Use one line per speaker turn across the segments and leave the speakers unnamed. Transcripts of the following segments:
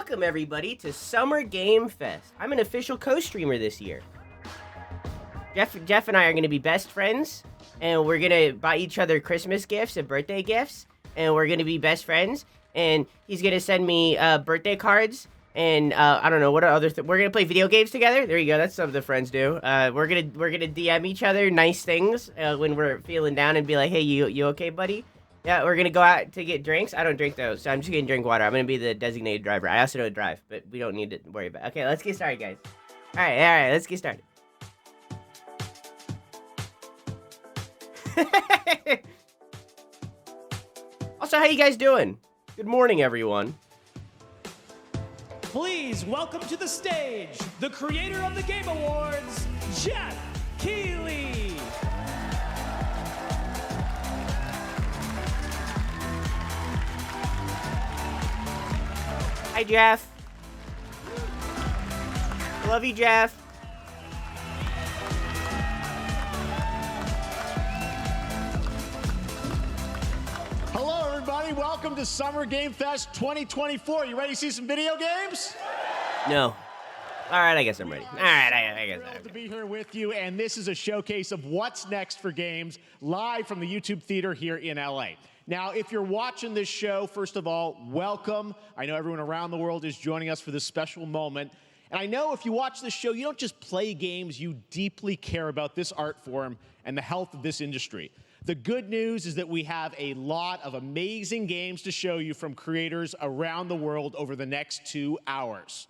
welcome everybody to Summer Game Fest. I'm an official co-streamer this year. Jeff and I are going to be best friends, and we're going to buy each other Christmas gifts and birthday gifts, and we're going to be best friends, and he's going to send me birthday cards, and I don't know, what are other we're going to play video games together. There you go, that's something the friends do. We're going to DM each other nice things when we're feeling down and be like, hey, you okay, buddy? Yeah, we're gonna go out to get drinks. I don't drink those, so I'm just gonna drink water. I'm gonna be the designated driver. I also don't drive, but we don't need to worry about it. Okay, let's get started, guys. All right, let's get started. Also, how you guys doing? Good morning, everyone.
Please welcome to the stage, the creator of the Game Awards, Jeff Keighley.
Hi, Jeff. Love you, Jeff.
Hello, everybody. Welcome to Summer Game Fest 2024. You ready to see some video games?
No. All right, I guess I'm ready. All right, I guess I'm
Thrilled to be here with you, and this is a showcase of what's next for games live from the YouTube Theater here in LA. Now, if you're watching this show, first of all, welcome. I know everyone around the world is joining us for this special moment. And I know if you watch this show, you don't just play games, you deeply care about this art form and the health of this industry. The good news is that we have a lot of amazing games to show you from creators around the world over the next 2 hours.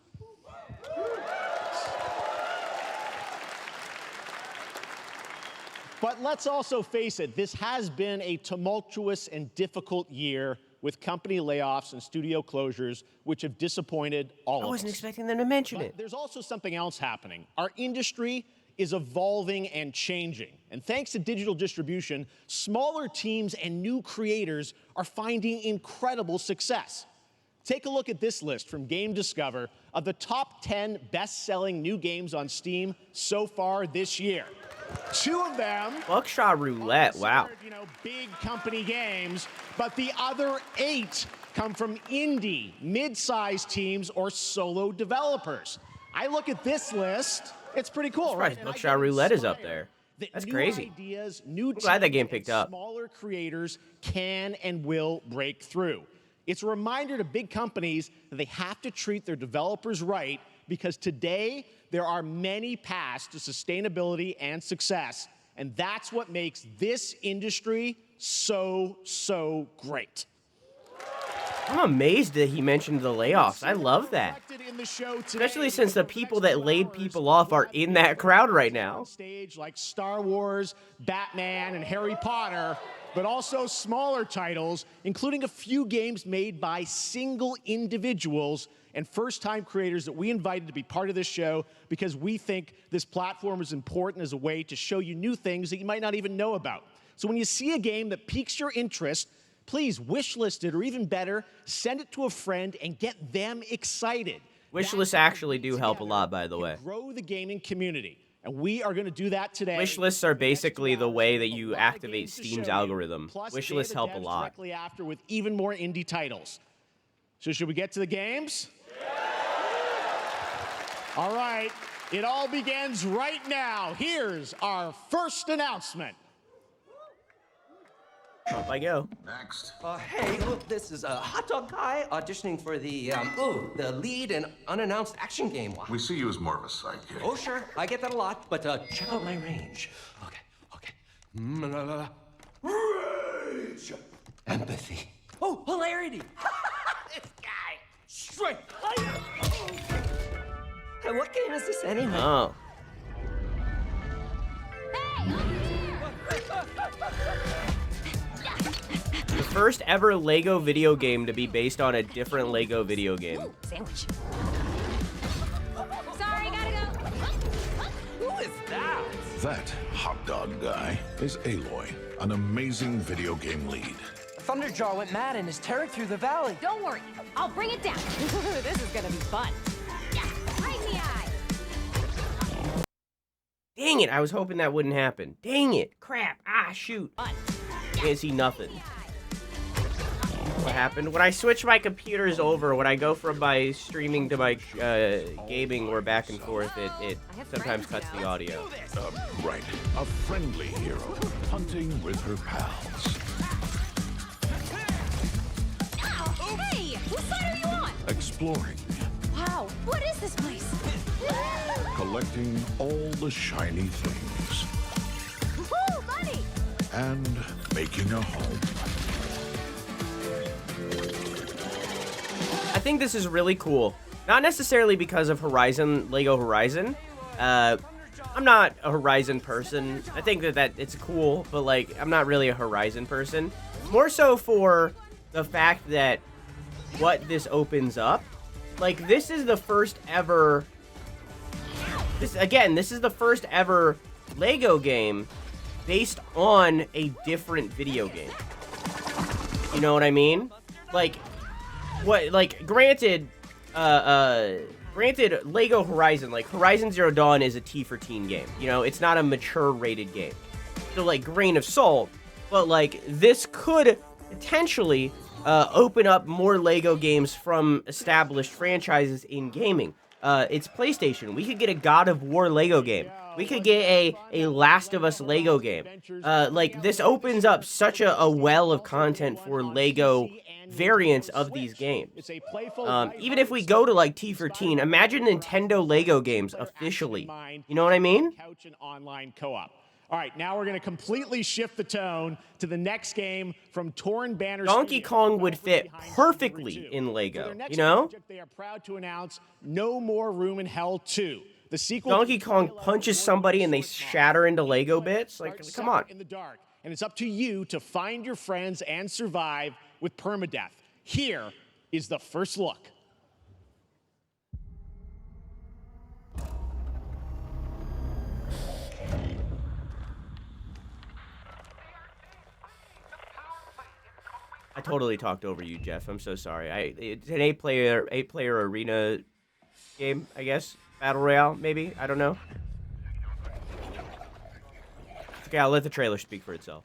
But let's also face it, this has been a tumultuous and difficult year with company layoffs and studio closures, which have disappointed all of us.
I wasn't expecting them to mention it.
There's also something else happening. Our industry is evolving and changing. And thanks to digital distribution, smaller teams and new creators are finding incredible success. Take a look at this list from Game Discover of the top 10 best-selling new games on Steam so far this year. 2 of them
Buckshot Roulette, wow.
Big company games, but the other 8 come from indie, mid-sized teams or solo developers. I look at this list, it's pretty cool, right?
Buckshot Roulette is up there. That's crazy.
Ideas, new
I'm glad that game picked up.
Smaller creators can and will break through. It's a reminder to big companies that they have to treat their developers right, because today there are many paths to sustainability and success, and that's what makes this industry so great.
I'm amazed that he mentioned the layoffs. I love that. Especially since the people that laid people off are in that crowd right now.
Stage like Star Wars, Batman, and Harry Potter, but also smaller titles, including a few games made by single individuals and first-time creators that we invited to be part of this show because we think this platform is important as a way to show you new things that you might not even know about. So when you see a game that piques your interest, please wishlist it, or even better, send it to a friend and get them excited.
Wishlists actually do help a lot, by the way.
Grow the gaming community, and we are going to do that today.
Wishlists are basically the way that you activate Steam's algorithm. Wishlists help a lot.
Directly after with even more indie titles. So should we get to the games? All right, it all begins right now. Here's our first announcement.
Up I go.
Next.
Hey, look, this is a hot dog guy auditioning for the lead and unannounced action game.
We see you as more of a sidekick.
Oh, sure, I get that a lot, but check out my range. Okay. Rage! Empathy. Oh, hilarity! This guy! Straight! Hey, what game is this anyway?
Oh. The first ever Lego video game to be based on a different Lego video game.
Ooh, sandwich. Sorry, gotta go.
Who is that?
That hot dog guy is Aloy, an amazing video game lead.
Thunderjaw went mad and is tearing through the valley.
Don't worry, I'll bring it down. This is gonna be fun. Yeah, right in the eye.
Dang it, I was hoping that wouldn't happen. Dang it, crap, shoot.
Fun.
Can't see nothing. What happened? When I switch my computers over, when I go from my streaming to my gaming or back and forth, it sometimes cuts the audio.
Right. A friendly hero hunting with her pals.
Hey, whose side are you on?
Exploring.
Wow, what is this place?
Collecting all the shiny things.
Woo, money!
And making a home.
I think this is really cool. Not necessarily because of Lego Horizon. I'm not a Horizon person. I think that it's cool, but like, I'm not really a Horizon person. More so for the fact that what this opens up. Like, this is the first ever... This is the first ever Lego game based on a different video game. You know what I mean? Like, granted, Lego Horizon, like, Horizon Zero Dawn is a T for teen game. You know, it's not a mature rated game. So, like, grain of salt. But, like, this could potentially open up more Lego games from established franchises in gaming. It's PlayStation. We could get a God of War Lego game. We could get a Last of Us Lego game. Like, this opens up such a well of content for Lego variants of these games. Even if we go to, like, T for teen, imagine Nintendo Lego games officially. You know what I mean?
Couch and online co-op. All right, now we're going to completely shift the tone to the next game from Torn Banner.
Donkey Kong would fit perfectly in Lego, you know?
They are proud to announce No More Room in Hell 2. The sequel.
Donkey Kong punches somebody and they shatter into Lego bits. Like, come on.
In the dark, and it's up to you to find your friends and survive with permadeath. Here is the first look.
I totally talked over you, Jeff. I'm so sorry. It's an eight-player arena game, I guess. Battle Royale, maybe? I don't know. Okay, I'll let the trailer speak for itself.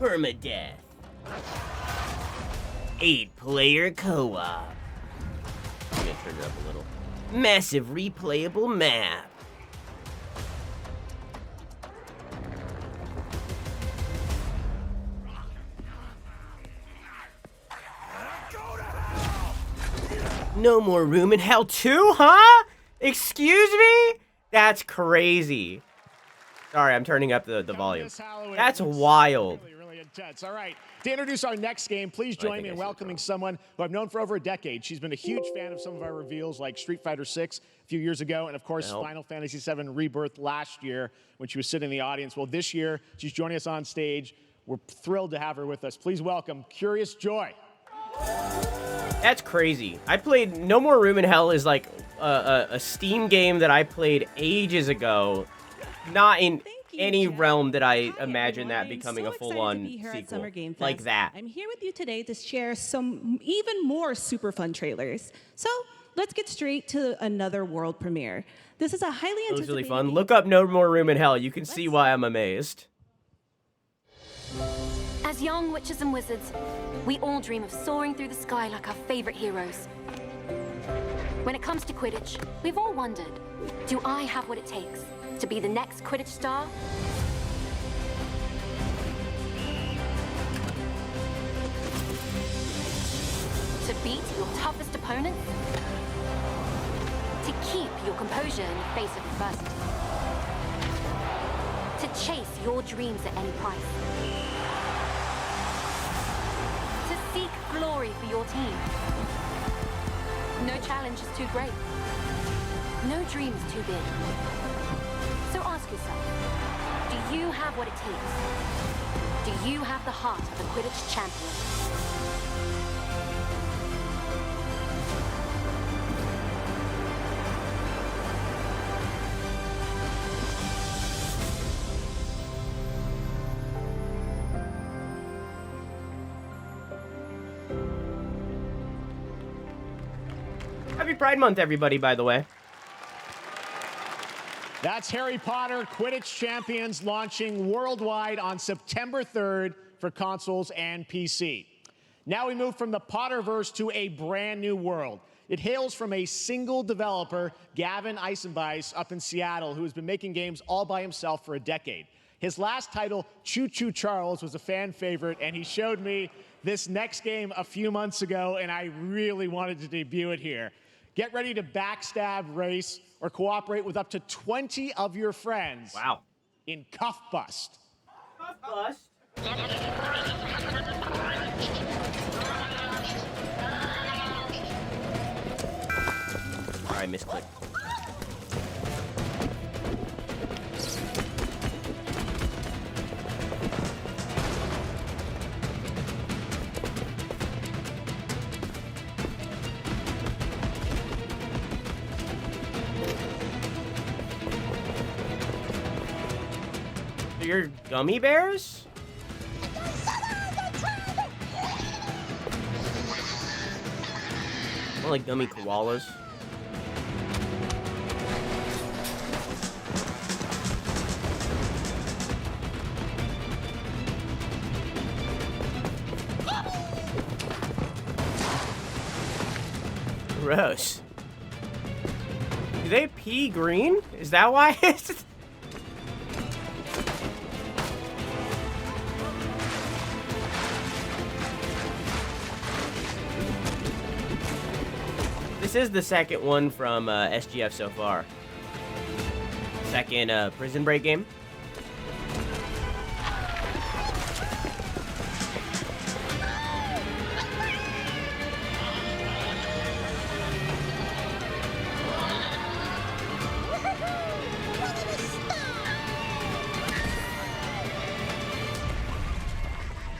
Permadeath. 8-player co-op. I'm gonna turn it up a little. Massive replayable map. No More Room in Hell 2, huh? Excuse me? That's crazy. Sorry, I'm turning up the volume. That's wild.
Really intense. All right, to introduce our next game, please join me in welcoming someone who I've known for over a decade. She's been a huge fan of some of our reveals, like Street Fighter 6 a few years ago, and of course, Final Fantasy 7 Rebirth last year when she was sitting in the audience. Well, this year, she's joining us on stage. We're thrilled to have her with us. Please welcome Curious Joy.
That's crazy. I played No More Room in Hell is like a Steam game that I played ages ago. Not in any realm that I imagine that becoming a full-on sequel like that.
I'm here with you today to share some even more super fun trailers. So let's get straight to another world premiere. This is a highly anticipated.
It was really fun. Look up No More Room in Hell. You can see why I'm amazed.
As young witches and wizards, we all dream of soaring through the sky like our favorite heroes. When it comes to Quidditch, we've all wondered, do I have what it takes to be the next Quidditch star? To beat your toughest opponents? To keep your composure in the face of adversity? To chase your dreams at any price? To seek glory for your team? No challenge is too great. No dream is too big. So ask yourself, do you have what it takes? Do you have the heart of a Quidditch champion?
Happy Pride Month, everybody, by the way.
That's Harry Potter Quidditch Champions launching worldwide on September 3rd for consoles and PC. Now we move from the Potterverse to a brand new world. It hails from a single developer, Gavin Eisenbeis, up in Seattle, who has been making games all by himself for a decade. His last title, Choo Choo Charles, was a fan favorite, and he showed me this next game a few months ago, and I really wanted to debut it here. Get ready to backstab, race, or cooperate with up to 20 of your friends.
Wow.
In Cuff Bust.
Cuff Bust? Alright, misclick. Your gummy bears? More like gummy koalas. Gross. Do they pee green? Is that why it's... This is the second one from SGF so far. Second Prison Break game.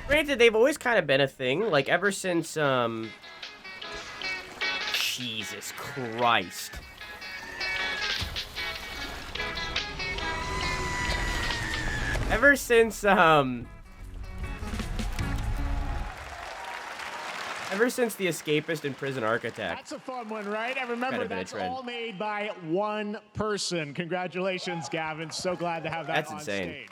Granted, they've always kind of been a thing, like ever since Jesus Christ. Ever since the Escapist and Prison Architect.
That's a fun one, right? And remember, that's all made by one person. Congratulations, Gavin. So glad to have that on stage.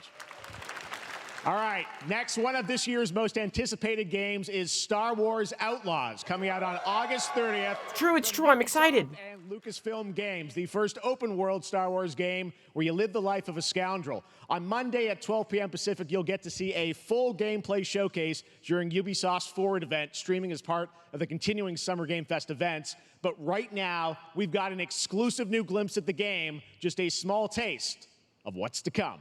All right, next one of this year's most anticipated games is Star Wars Outlaws, coming out on August 30th.
It's true, I'm excited.
And Lucasfilm Games, the first open-world Star Wars game where you live the life of a scoundrel. On Monday at 12 p.m. Pacific, you'll get to see a full gameplay showcase during Ubisoft's Forward event, streaming as part of the continuing Summer Game Fest events. But right now, we've got an exclusive new glimpse at the game, just a small taste of what's to come.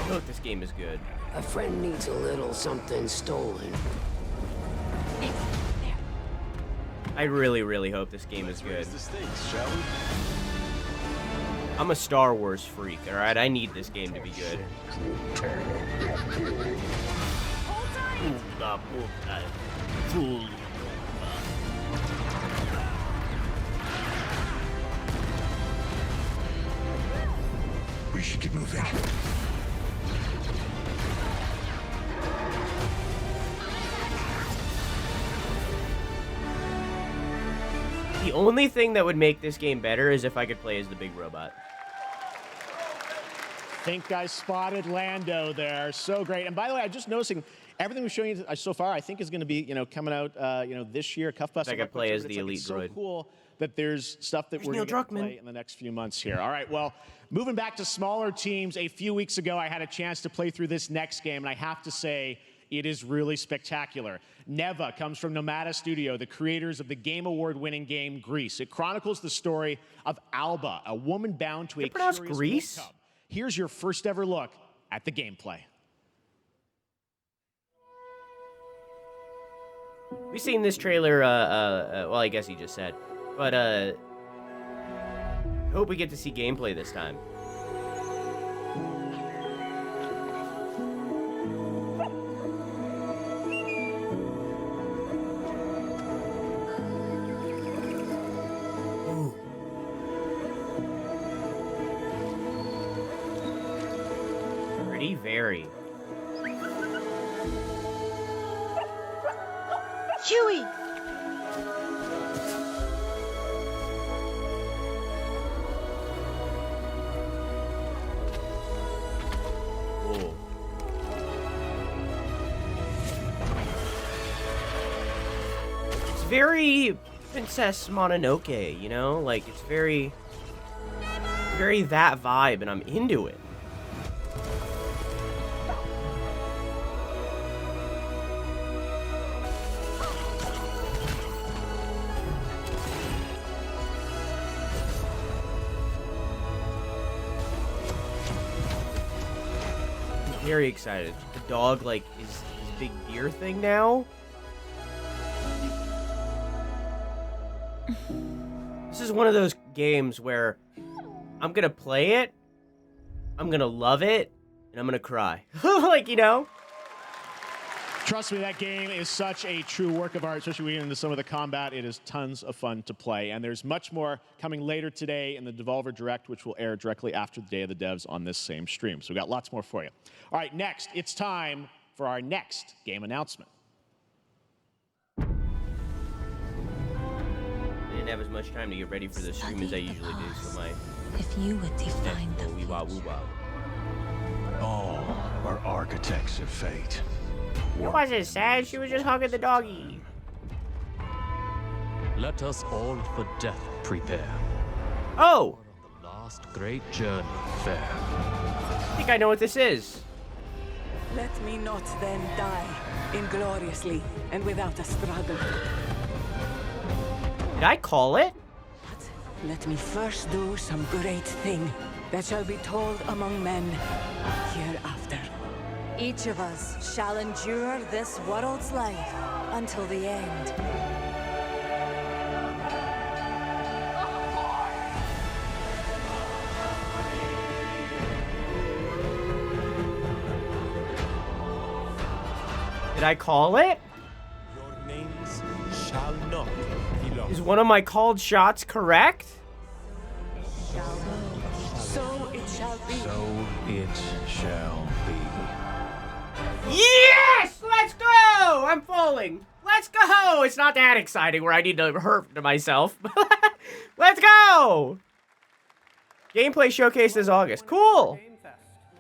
Look, this game is good.
A friend needs a little something stolen.
I really, really hope this game is good.
The stakes, shall we?
I'm a Star Wars freak, alright? I need this game to be good.
We should get moving.
The only thing that would make this game better is if I could play as the big robot.
Think I spotted Lando there. So great. And by the way, I'm just noticing everything we've shown you so far, I think is going to be, coming out, this year. Cuff Bust.
I could play as the elite droid.
It's so cool that there's stuff that we're going to play in the next few months here. All right, well, moving back to smaller teams, a few weeks ago, I had a chance to play through this next game, and I have to say, it is really spectacular. Neva comes from Nomada Studio, the creators of the Game Award-winning game Grease. It chronicles the story of Alba, a woman bound to a curious
Grease?
cub. Here's your first ever look at the gameplay.
We've seen this trailer, well, I guess he just said. But, hope we get to see gameplay this time. Ooh. Pretty very.
Huey!
Cool. It's very Princess Mononoke, you know? Like, it's very that vibe, and I'm into it. Very excited. The dog, like, is his big deer thing now. This is one of those games where I'm gonna play it, I'm gonna love it, and I'm gonna cry. Like, you know?
Trust me, that game is such a true work of art, especially when we get into some of the combat. It is tons of fun to play. And there's much more coming later today in the Devolver Direct, which will air directly after the Day of the Devs on this same stream. So we've got lots more for you. All right, next, it's time for our next game announcement.
I didn't have as much time to get ready for the stream as I usually do, so my...
If you would define the
wee-wah-woo-wah.
All are architects of fate.
It wasn't sad, she was just hugging the doggy.
Let us all for death prepare.
Oh!
The last great journey fair.
I think I know what this is.
Let me not then die ingloriously and without a struggle.
Did I call it?
But let me first do some great thing that shall be told among men hereafter.
Each of us shall endure this world's life until the end.
Did I call it?
Your names shall not be lost.
Is one of my called shots correct?
So it shall be.
So it shall be.
Yes! Let's go! I'm falling. Let's go! It's not that exciting where I need to hurt to myself. Let's go! Gameplay showcase this August. Cool!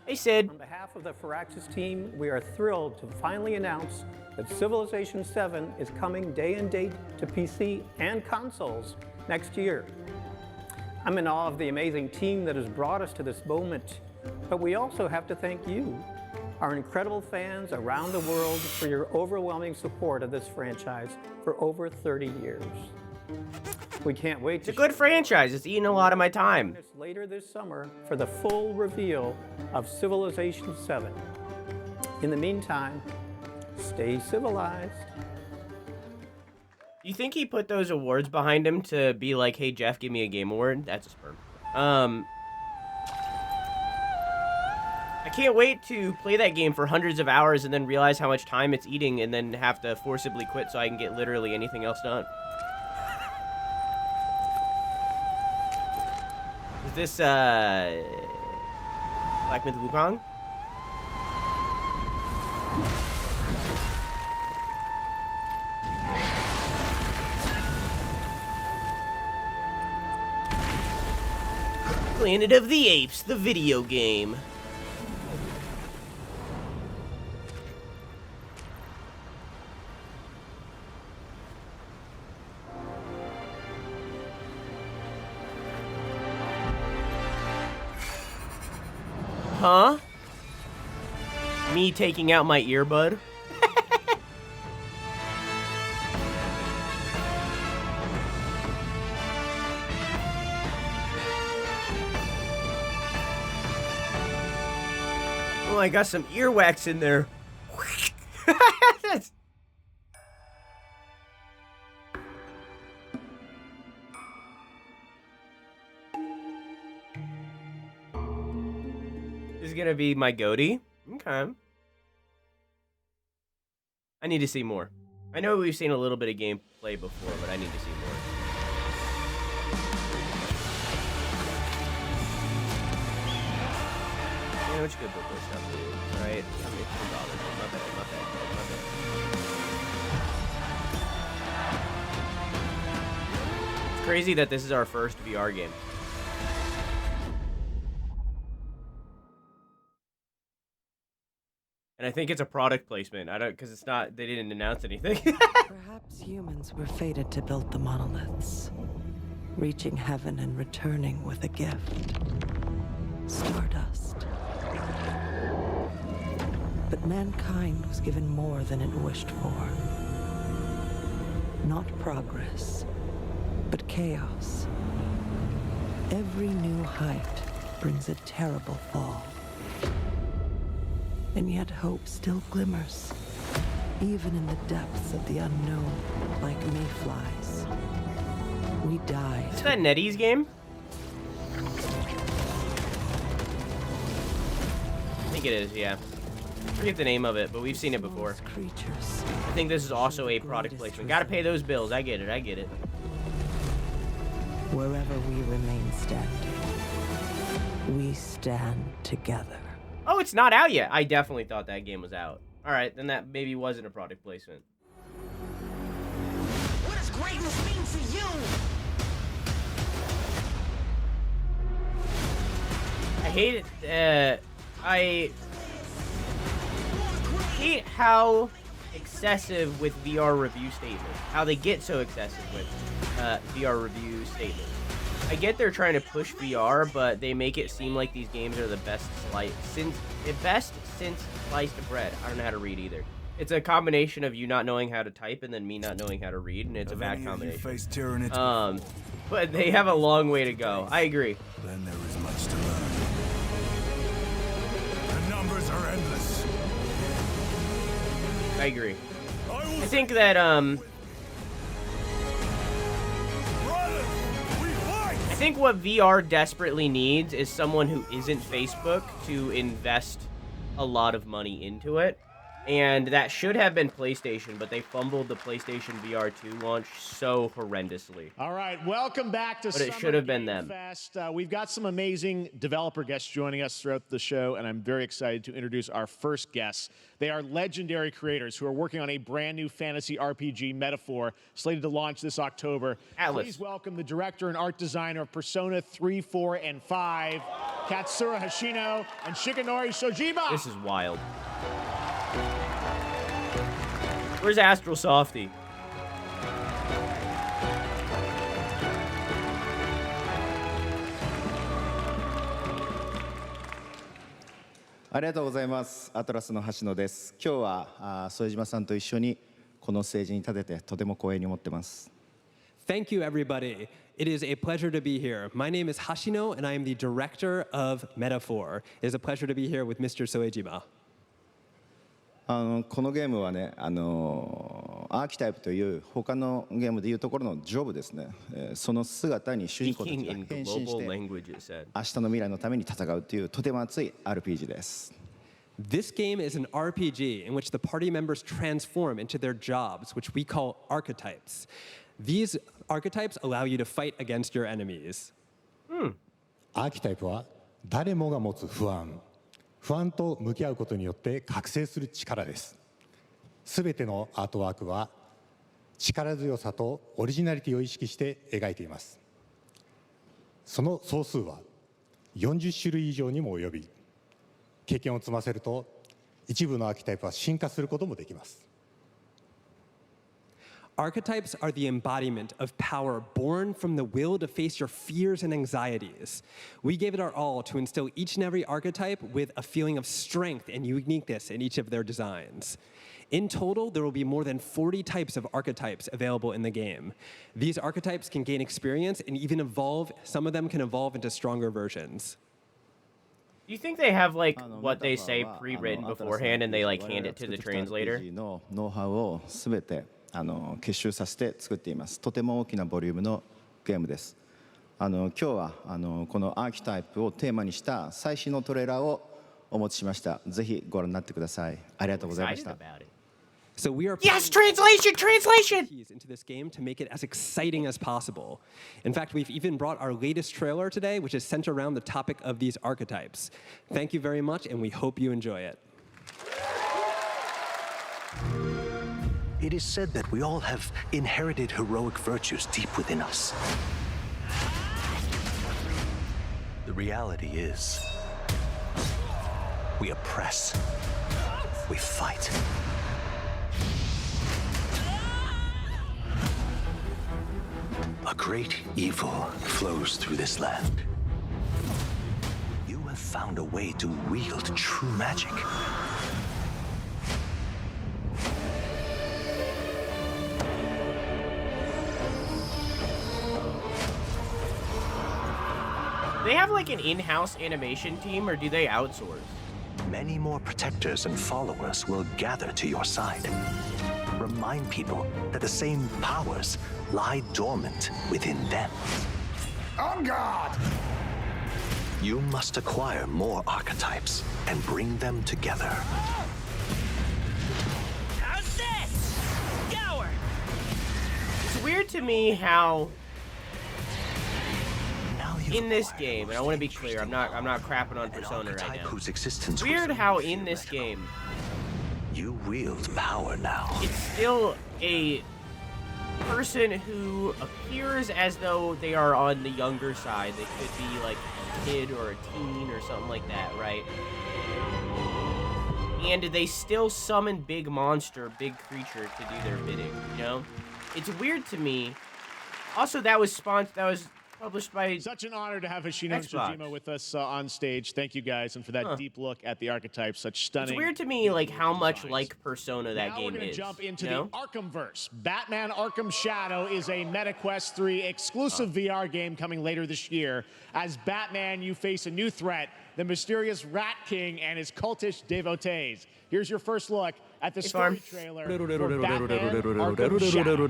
Hey, Sid.
On behalf of the Firaxis team, we are thrilled to finally announce that Civilization 7 is coming day and date to PC and consoles next year. I'm in awe of the amazing team that has brought us to this moment, but we also have to thank you, our incredible fans around the world, for your overwhelming support of this franchise for over 30 years. We can't wait to...
It's a good franchise. It's eating a lot of my time.
...later this summer for the full reveal of Civilization 7. In the meantime, stay civilized.
You think he put those awards behind him to be like, hey, Jeff, give me a game award? That's a sperm. I can't wait to play that game for hundreds of hours and then realize how much time it's eating and then have to forcibly quit so I can get literally anything else done. Is this, Black Myth Wukong? Planet of the Apes, the video game. Huh? Me taking out my earbud? Oh, I got some earwax in there. is gonna be my goatee. Okay. I need to see more. I know we've seen a little bit of gameplay before, but I need to see more. Yeah, which good book this stuff, right? I mean, my bad. It's crazy that this is our first VR game. And I think it's a product placement. I don't, because it's not, they didn't announce anything.
Perhaps humans were fated to build the monoliths, reaching heaven and returning with a gift. Stardust. But mankind was given more than it wished for. Not progress, but chaos. Every new height brings a terrible fall. And yet hope still glimmers, even in the depths of the unknown, like mayflies. We died.
Is that NetEase game? I think it is, yeah. I forget the name of it, but we've seen it before.
Creatures.
I think this is also a product placement. Gotta pay those bills. I get it.
Wherever we remain standing, we stand together.
Oh, it's not out yet. I definitely thought that game was out. All right, then that maybe wasn't a product placement.
What does greatness mean for you?
I hate it. I hate how excessive with VR review statements. How they get so excessive with VR review statements. I get they're trying to push VR, but they make it seem like these games are the best since sliced bread. I don't know how to read either. It's a combination of you not knowing how to type and then me not knowing how to read, and it's a bad combination. But they have a long way to go. I agree.
Then there is much to learn. The numbers are endless.
I agree. I think that I think what VR desperately needs is someone who isn't Facebook to invest a lot of money into it. And that should have been PlayStation, but they fumbled the PlayStation VR 2 launch so horrendously.
All right, welcome back to
But it should have been them.
Fest. We've got some amazing developer guests joining us throughout the show, and I'm very excited to introduce our first guests. They are legendary creators who are working on a brand new fantasy RPG, Metaphor, slated to launch this October.
Atlas.
Please welcome the director and art designer of Persona 3, 4, and 5, Katsura Hashino and Shigenori Shojima.
This is wild. Where's Astral Softy?
ありがとうございます。アトラスの橋野です。今日は副島さんと一緒にこのステージに立ててとても光栄に思ってます。
Thank you, everybody. It is a pleasure to be here. My name is Hashino, and I am the director of Metaphor. It is a pleasure to be here with Mr. Soejima.
このゲームはね、アーキタイプという他のゲームでいうところのジョブですね。その姿に主人公たちが変身して明日の未来のために戦うというとても熱い RPG です。
This game is an RPG in which the party members transform into their jobs, which we call archetypes. These archetypes allow you to fight against your enemies.
アーキタイプは誰もが持つ不安と向き合うことによって覚醒する力です。すべてのアートワークは力強さとオリジナリティを意識して描いています。その総数は40種類以上にも及び、経験を積ませると一部のアーキタイプは進化することもできます。
Archetypes are the embodiment of power born from the will to face your fears and anxieties. We gave it our all to instill each and every archetype with a feeling of strength and uniqueness in each of their designs. In total, there will be more than 40 types of archetypes available in the game. These archetypes can gain experience and even evolve. Some of them can evolve into stronger versions.
Do you think they have like what they say pre-written beforehand and they like hand it to the translator?
ノウハウをすべて結集させて作っています。とても大きなボリュームのゲームです。今日はこのアーキタイプをテーマにした最新のトレーラーをお持ちしました。ぜひご覧になってください。ありがとうございました。
So we are
yes, translation
keys into this game to make it as exciting as possible. In fact, we've even brought our latest trailer today, which is centered around the topic of these archetypes. Thank you very much, and we hope you enjoy it.
It is said that we all have inherited heroic virtues deep within us. The reality is, we oppress, we fight. A great evil flows through this land. You have found a way to wield true magic.
They have like an in-house animation team, or do they outsource?
Many more protectors and followers will gather to your side. Remind people that the same powers lie dormant within them. On guard! You must acquire more archetypes and bring them together.
How's this? Gower! It's weird to me how in this game, and I want to be clear, I'm not crapping on Persona right now.
Whose existence
Weird how in this game
you wield power now.
It's still a person who appears as though they are on the younger side. They could be like a kid or a teen or something like that, right? And they still summon big monster, big creature to do their bidding, you know? It's weird to me. Also, that was published by
Such an honor to have Hoshino and
Xbox.
Shojima with us on stage. Thank you guys, and for that deep look at the archetypes. Such stunning.
It's weird to me, like how much like Persona that
Now
game
we're gonna
is.
jump into
you know?
the Arkhamverse. Batman Arkham Shadow is a MetaQuest 3 exclusive VR game coming later this year. As Batman, you face a new threat, the mysterious Rat King and his cultish devotees. Here's your first look at the story trailer for Batman Arkham Shadow.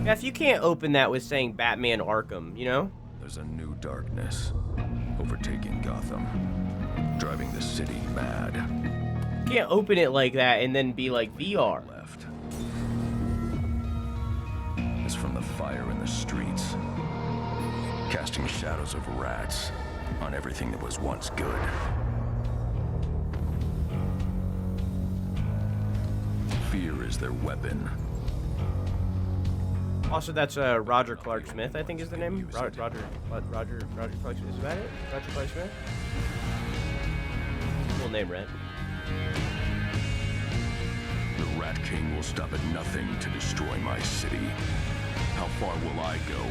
Beth, you can't open that with saying Batman Arkham, you know?
There's a new darkness overtaking Gotham, driving the city mad.
You can't open it like that and then be like VR.
Left is from the fire in the streets, casting shadows of rats on everything that was once good. Fear is their weapon.
Also, that's Roger Clark Smith, I think is the name. Roger Clark Smith. Is that it? Roger Clark Smith? Cool name, right?
The Rat King will stop at nothing to destroy my city. How far will I go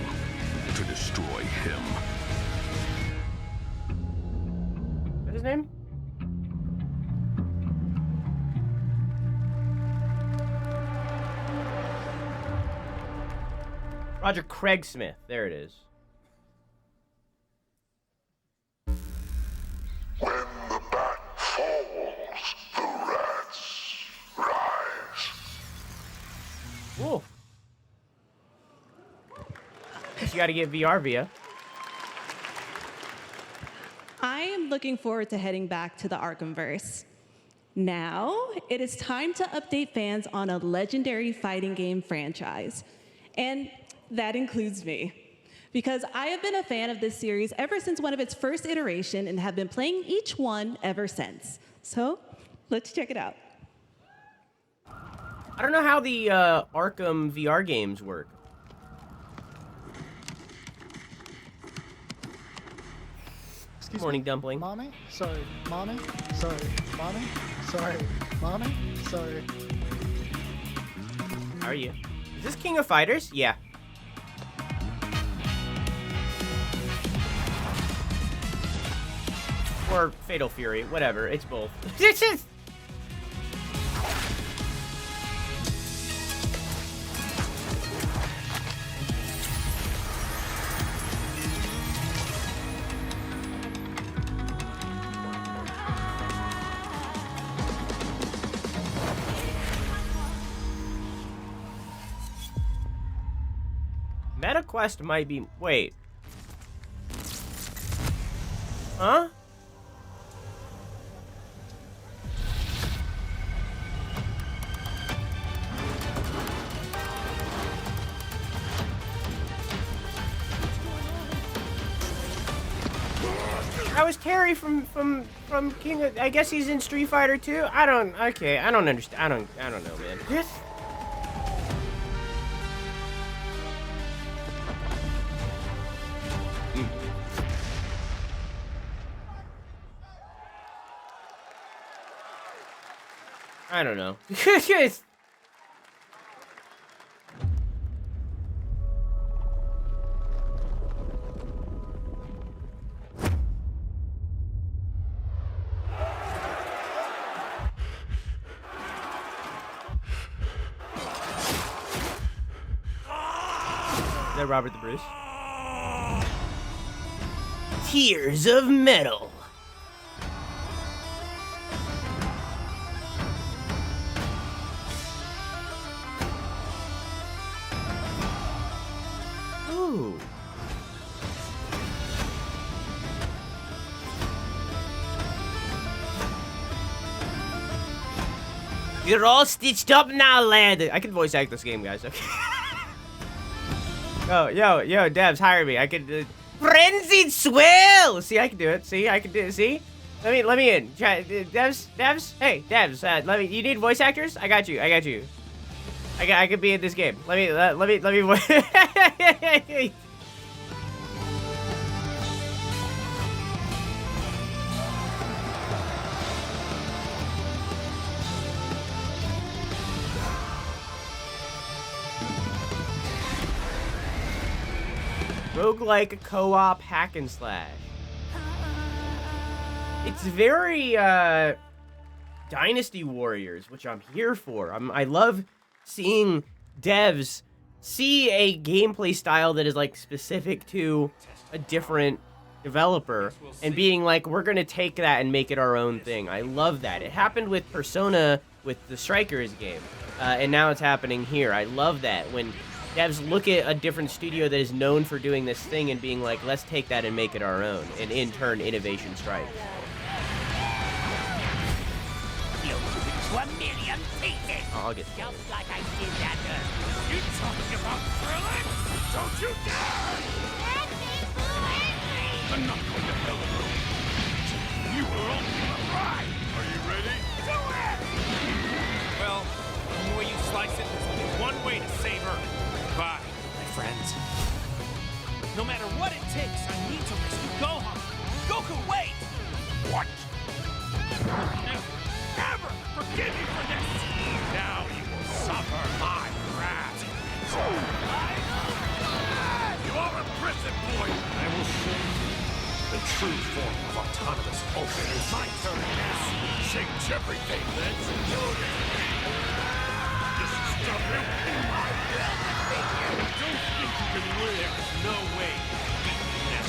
to destroy him?
Is that his name? Roger Craig Smith. There it is.
When the bat falls, the rats rise.
Ooh. Guess you gotta get VR via.
I am looking forward to heading back to the Arkhamverse. Now, it is time to update fans on a legendary fighting game franchise. And that includes me. Because I have been a fan of this series ever since one of its first iteration and have been playing each one ever since. So, let's check it out.
I don't know how the Arkham VR games work.
Excuse
Morning,
me.
Dumpling.
Mommy? Sorry. Mommy? Sorry. Mommy? Sorry. Mommy? Sorry.
How are you? Is this King of Fighters? Yeah. Or Fatal Fury, whatever. It's both. This is. Meta Quest might be... Wait. Huh? That was Terry from King of... I guess he's in Street Fighter 2? I don't... Okay, I don't understand. I don't know, man. This... I don't know. Is that Robert the Bruce? Tears of Metal. Ooh. You're all stitched up now, lad. I can voice act this game, guys. Okay. Oh, yo, Devs, hire me. I could frenzied swell. See, I can do it. See, I can do it. See, let me in. Devs, hey, Devs, let me. You need voice actors? I got you. I could be in this game. Let me. Roguelike co-op hack and slash. It's very Dynasty Warriors, which I'm here for. I love seeing devs see a gameplay style that is like specific to a different developer and being like, we're gonna take that and make it our own thing. I love that. It happened with Persona with the Strikers game, and now it's happening here. I love that when devs look at a different studio that is known for doing this thing and being like, let's take that and make it our own, and in turn, innovation strikes. Oh, I'll get
just like I did that. You talking about thrilling? Don't you dare!
I'm not going to hell alone. You were only a ride. Are you ready?
Do it! Well, the way you slice it, there's only one way to save Earth. Bye, my friends. No matter what it takes, I need to rescue Gohan. Goku, wait!
What?
Never forgive me for this! Now you will suffer my wrath.
You are a prison boy.
I will show you the true form of autonomous ultimate. It's my turn now.
Change everything. Let's do it. This is nothing.
Don't think you can win. There is no way to beat this.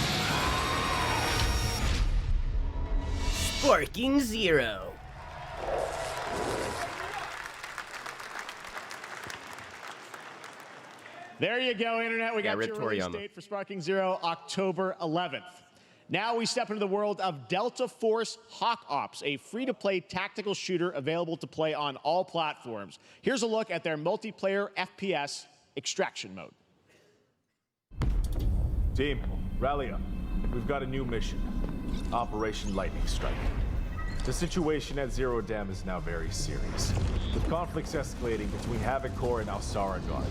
Sparking Zero.
There you go, Internet. We got your release date for Sparking Zero, October 11th. Now we step into the world of Delta Force Hawk Ops, a free-to-play tactical shooter available to play on all platforms. Here's a look at their multiplayer FPS extraction mode.
Team, rally up. We've got a new mission. Operation Lightning Strike. The situation at Zero Dam is now very serious, with conflicts escalating between Havoc Corps and Alsara Guard.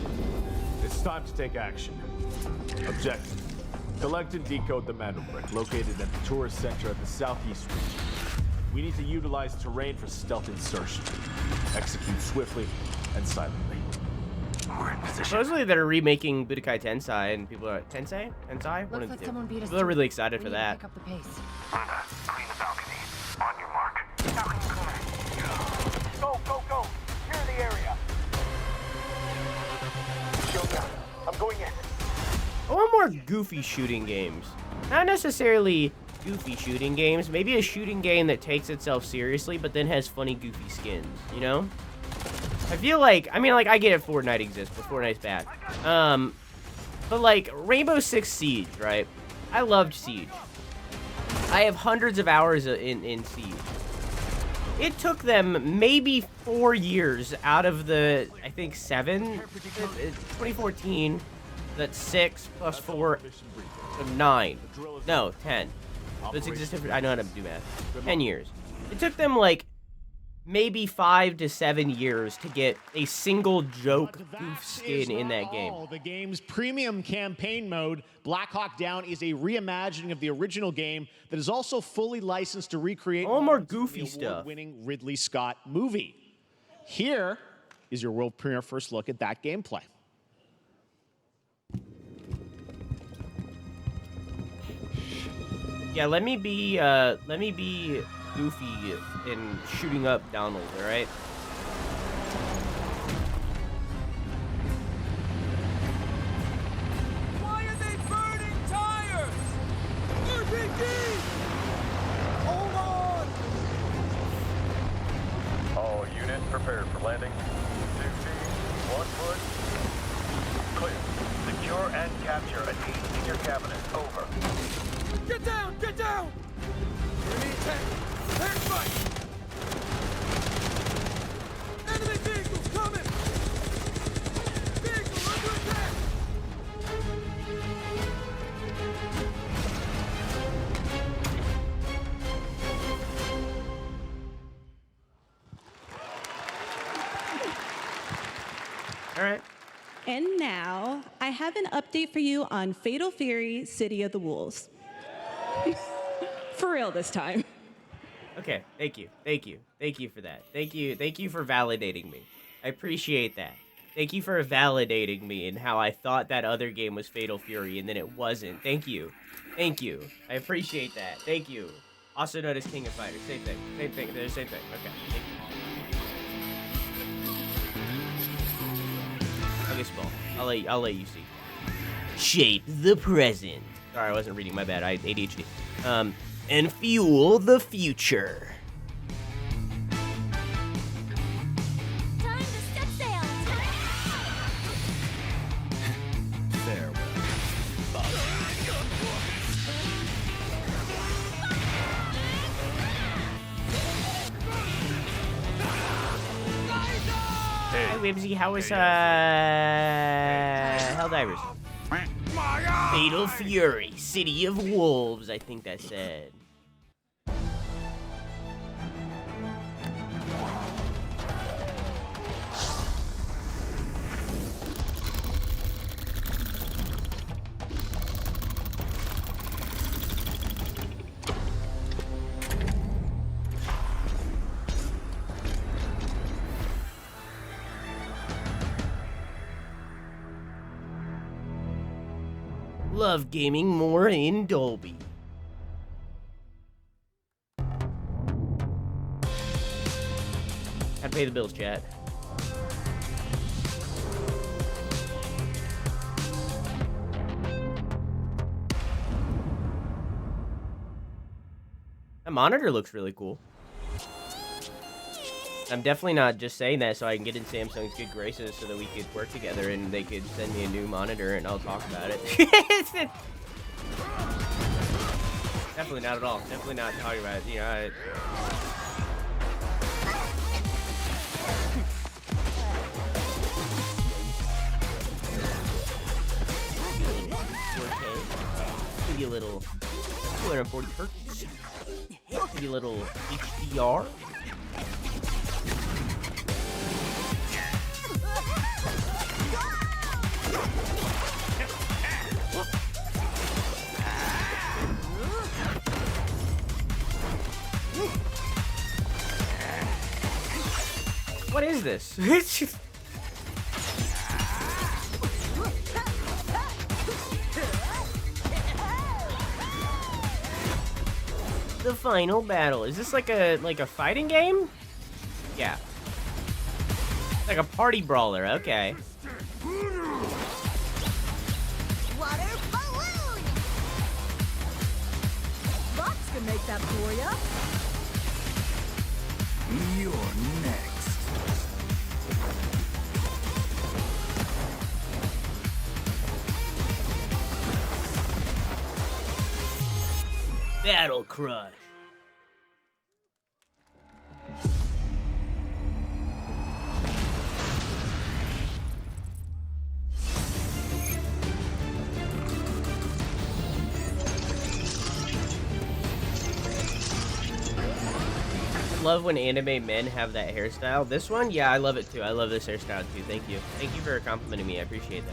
It's time to take action. Objective: collect and decode the Mandel Brick located at the tourist center at the southeast region. We need to utilize terrain for stealth insertion. Execute swiftly and silently.
We're in position.
Supposedly they're remaking Budokai Tensei, and people are Tensei? One of the two. People are really excited for that.
Pick up the pace. Brenda, clean the balcony. On your mark.
Go, go, go! Clear the area. I'm going in.
I want more goofy shooting games. Not necessarily goofy shooting games. Maybe a shooting game that takes itself seriously, but then has funny, goofy skins, you know? I feel like, I mean, like, I get it, Fortnite exists, but Fortnite's bad. But like Rainbow Six Siege, right? I loved Siege. I have hundreds of hours in Siege. It took them maybe 4 years out of the, I think 7, 2014, that's 6 plus 4, 9, no, 10. So it's existed for, I know how to do math, 10 years. It took them like maybe 5 to 7 years to get a single joke goof skin in that game.
The game's premium campaign mode, Black Hawk Down, is a reimagining of the original game that is also fully licensed to recreate
all more goofy stuff.
Award-winning Ridley Scott movie. Here is your world premiere first look at that gameplay.
Yeah, let me be goofy in shooting up Donald, all right?
Why are they burning tires? RPG! Hold on!
All units prepared for landing. 2 teams, 1 foot. Clear. Secure and capture an 8 in your cabinet. Over.
Get down! Get down! Enemy attack! Air fight! Enemy vehicles coming! Vehicle under attack!
All right.
And now, I have an update for you on Fatal Fury: City of the Wolves. For real this time.
Okay, thank you for that. Thank you for validating me. I appreciate that. Thank you for validating me in how I thought that other game was Fatal Fury and then it wasn't. Thank you. I appreciate that. Thank you. Also known as King of Fighters. Same thing. They're the same thing. Okay. Thank you. I'll get small. I'll let you see. Shape the present. Sorry, I wasn't reading. My bad. I had ADHD. And fuel the future.
Time to set sail!
Hi, Whimsy. How is, Helldivers? Fatal Fury, City of Wolves, I think that said. Love gaming more in Dolby. Gotta pay the bills, chat. That monitor looks really cool. I'm definitely not just saying that so I can get in Samsung's good graces so that we could work together and they could send me a new monitor and I'll talk about it. Definitely not at all. Definitely not talking about it. You know, give you a little 240 hertz. Give you a little HDR. What is this? The final battle. Is this like a fighting game? Yeah. Like a party brawler, okay.
Water balloon! Box can make that for ya.
You're next.
Battle Crush. Love when anime men have that hairstyle. This one, yeah, I love it too. I love this hairstyle too. Thank you. Thank you for complimenting me. I appreciate that.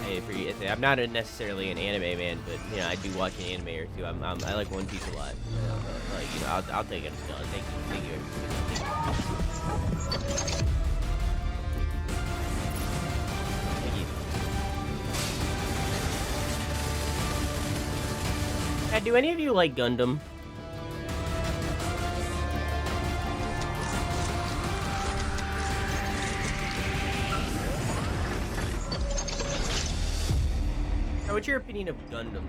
I appreciate it. I'm not necessarily an anime man, but you know, I do watch an anime or two. I like One Piece a lot. Like, you know, I'll take it still. Thank you. Thank you. Thank you. Do any of you like Gundam? What's your opinion of Gundam?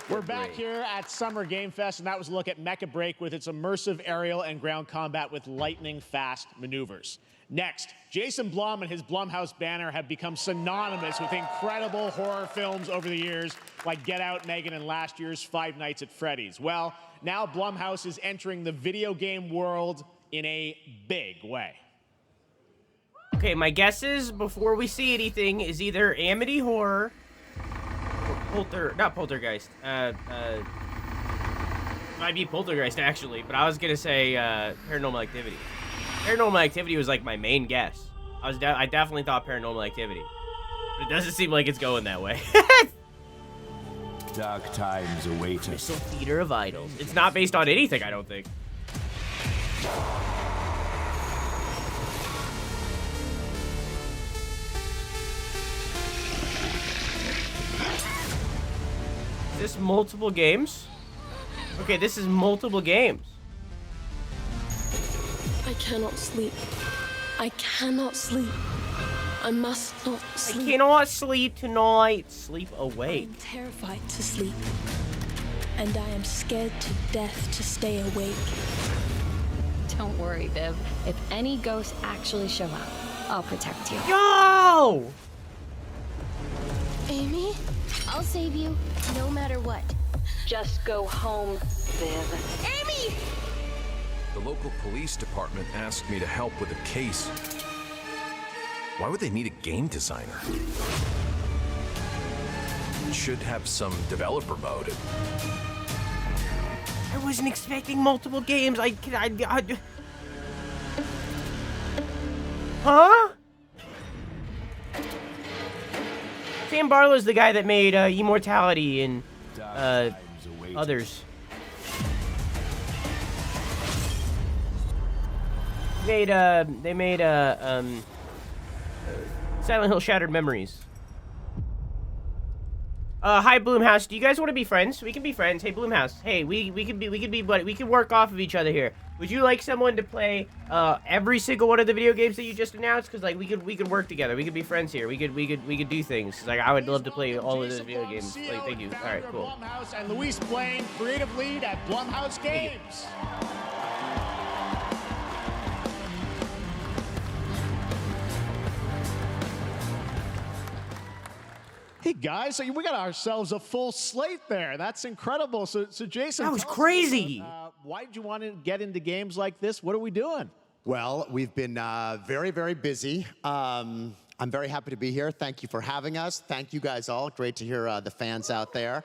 We're back here at Summer Game Fest, and that was a look at Mecha Break with its immersive aerial and ground combat with lightning-fast maneuvers. Next, Jason Blum and his Blumhouse banner have become synonymous with incredible horror films over the years, like Get Out, Megan, and last year's Five Nights at Freddy's. Well, now Blumhouse is entering the video game world in a big way.
Okay, my guesses before we see anything is either Amity Horror or not Poltergeist. Might be Poltergeist actually, but I was gonna say Paranormal Activity. Paranormal Activity was like my main guess. I definitely thought Paranormal Activity, but it doesn't seem like it's going that way.
Dark times await us.
Crystal Theater of Idols. It's not based on anything, I don't think. Is this multiple games? Okay, this is multiple games.
I cannot sleep. I cannot sleep. I must not sleep.
I cannot sleep tonight. Sleep awake.
I am terrified to sleep. And I am scared to death to stay awake.
Don't worry, Viv. If any ghosts actually show up, I'll protect you.
Yo!
Amy?
I'll save you, no matter what.
Just go home, Viv.
Amy!
The local police department asked me to help with a case. Why would they need a game designer? It should have some developer mode.
I wasn't expecting multiple games. Huh? Sam Barlow's the guy that made Immortality and others. They made Silent Hill Shattered Memories. Hi Bloomhouse, do you guys want to be friends? We can be friends. Hey Bloomhouse. Hey, we can work off of each other here. Would you like someone to play every single one of the video games that you just announced? Cause like we could work together. We could be friends here. We could do things. Like I would love to play all of those video games. Like, thank you. All right, cool.
Blumhouse and Luis Blaine, creative lead at Blumhouse Games. Hey guys, so we got ourselves a full slate there. That's incredible. So Jason,
that was crazy.
Why did you want to get into games like this? What are we doing?
Well, we've been very, very busy. I'm very happy to be here. Thank you for having us. Thank you guys all. Great to hear the fans out there.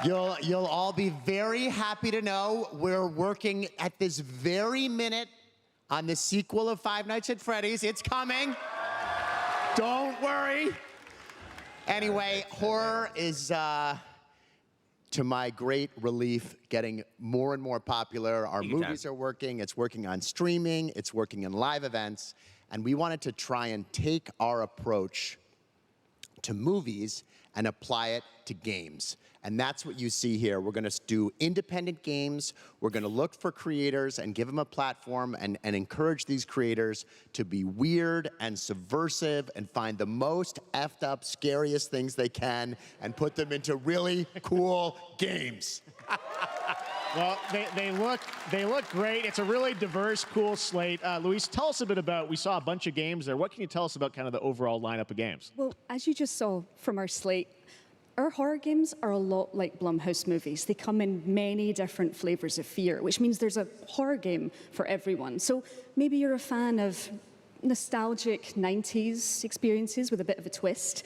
You'll all be very happy to know we're working at this very minute on the sequel of Five Nights at Freddy's. It's coming. Don't worry. Anyway, horror is, to my great relief, getting more and more popular. Our movies are working. It's working on streaming. It's working in live events. And we wanted to try and take our approach to movies and apply it to games. And that's what you see here. We're going to do independent games. We're going to look for creators and give them a platform and encourage these creators to be weird and subversive and find the most effed up, scariest things they can and put them into really cool games.
Well, they look great. It's a really diverse, cool slate. Luis, tell us a bit about. We saw a bunch of games there. What can you tell us about kind of the overall lineup of games?
Well, as you just saw from our slate, our horror games are a lot like Blumhouse movies. They come in many different flavors of fear, which means there's a horror game for everyone. So maybe you're a fan of nostalgic 90s experiences with a bit of a twist,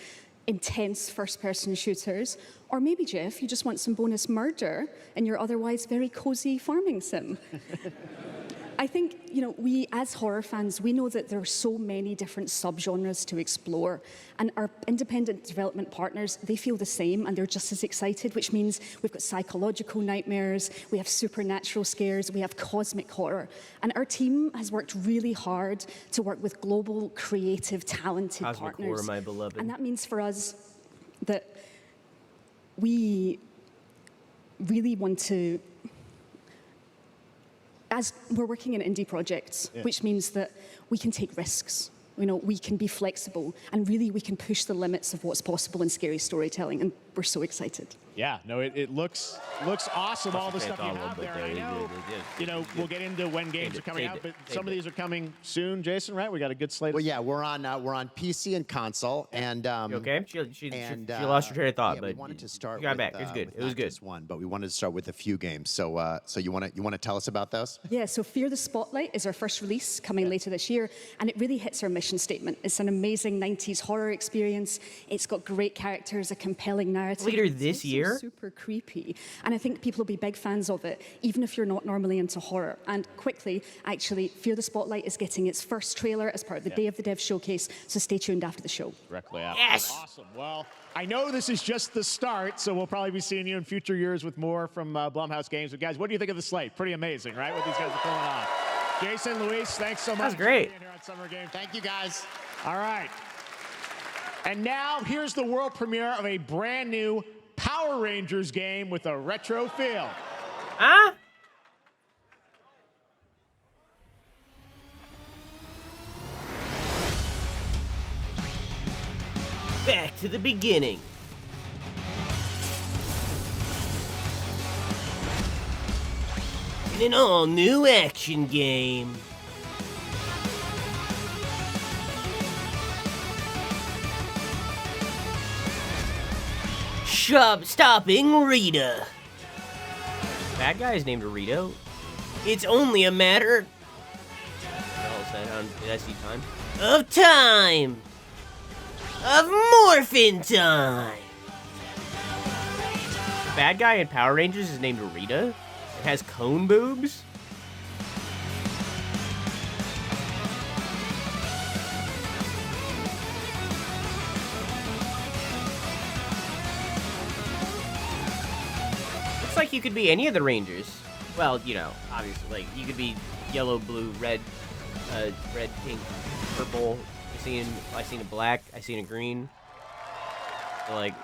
intense first-person shooters, or maybe, Jeff, you just want some bonus murder in your otherwise very cozy farming sim. I think, we as horror fans, we know that there are so many different subgenres to explore, and our independent development partners, they feel the same, and they're just as excited, which means we've got psychological nightmares, we have supernatural scares, we have cosmic horror, and our team has worked really hard to work with global, creative, talented
Cosmic
partners.
horror, my beloved.
And that means for us that we really want to, as we're working in indie projects, which means that we can take risks. We can be flexible, and really we can push the limits of what's possible in scary storytelling, and we're so excited.
Yeah, no, it looks awesome, all the stuff you have there. I know, we'll get into when games are coming out, but some of these are coming soon, Jason, right? We got a good slate.
Well, yeah, we're on PC and console, and
okay? She lost her train of thought,
yeah,
but
we wanted to start.
You got
with,
back. It was good. It was good.
Just one, but we wanted to start with a few games. So, so you want to tell us about those?
Yeah, so Fear the Spotlight is our first release coming later this year, and it really hits our mission statement. It's an amazing 90s horror experience. It's got great characters, a compelling narrative.
Later this year?
Super creepy. And I think people will be big fans of it, even if you're not normally into horror. And quickly, actually, Fear the Spotlight is getting its first trailer as part of the Day of the Dev showcase, so stay tuned after the show.
Directly out.
Yes!
Awesome. Well, I know this is just the start, so we'll probably be seeing you in future years with more from Blumhouse Games. But guys, what do you think of the slate? Pretty amazing, right? What these guys are pulling on. Jason, Luis, thanks so much.
That's great.
For being here on Summer Games.
Thank you, guys.
All right. And now, here's the world premiere of a brand new Power Rangers game with a retro feel.
Huh? Back to the beginning. In an all-new action game. Stopping Rita. Bad guy is named Rito. It's only a matter. Did I see time? Of time. Of morphin' time. The bad guy in Power Rangers is named Rita. It has cone boobs. Like you could be any of the Rangers. Well, obviously, like you could be yellow, blue, red, red, pink, purple. I seen a black. I seen a green. So, like,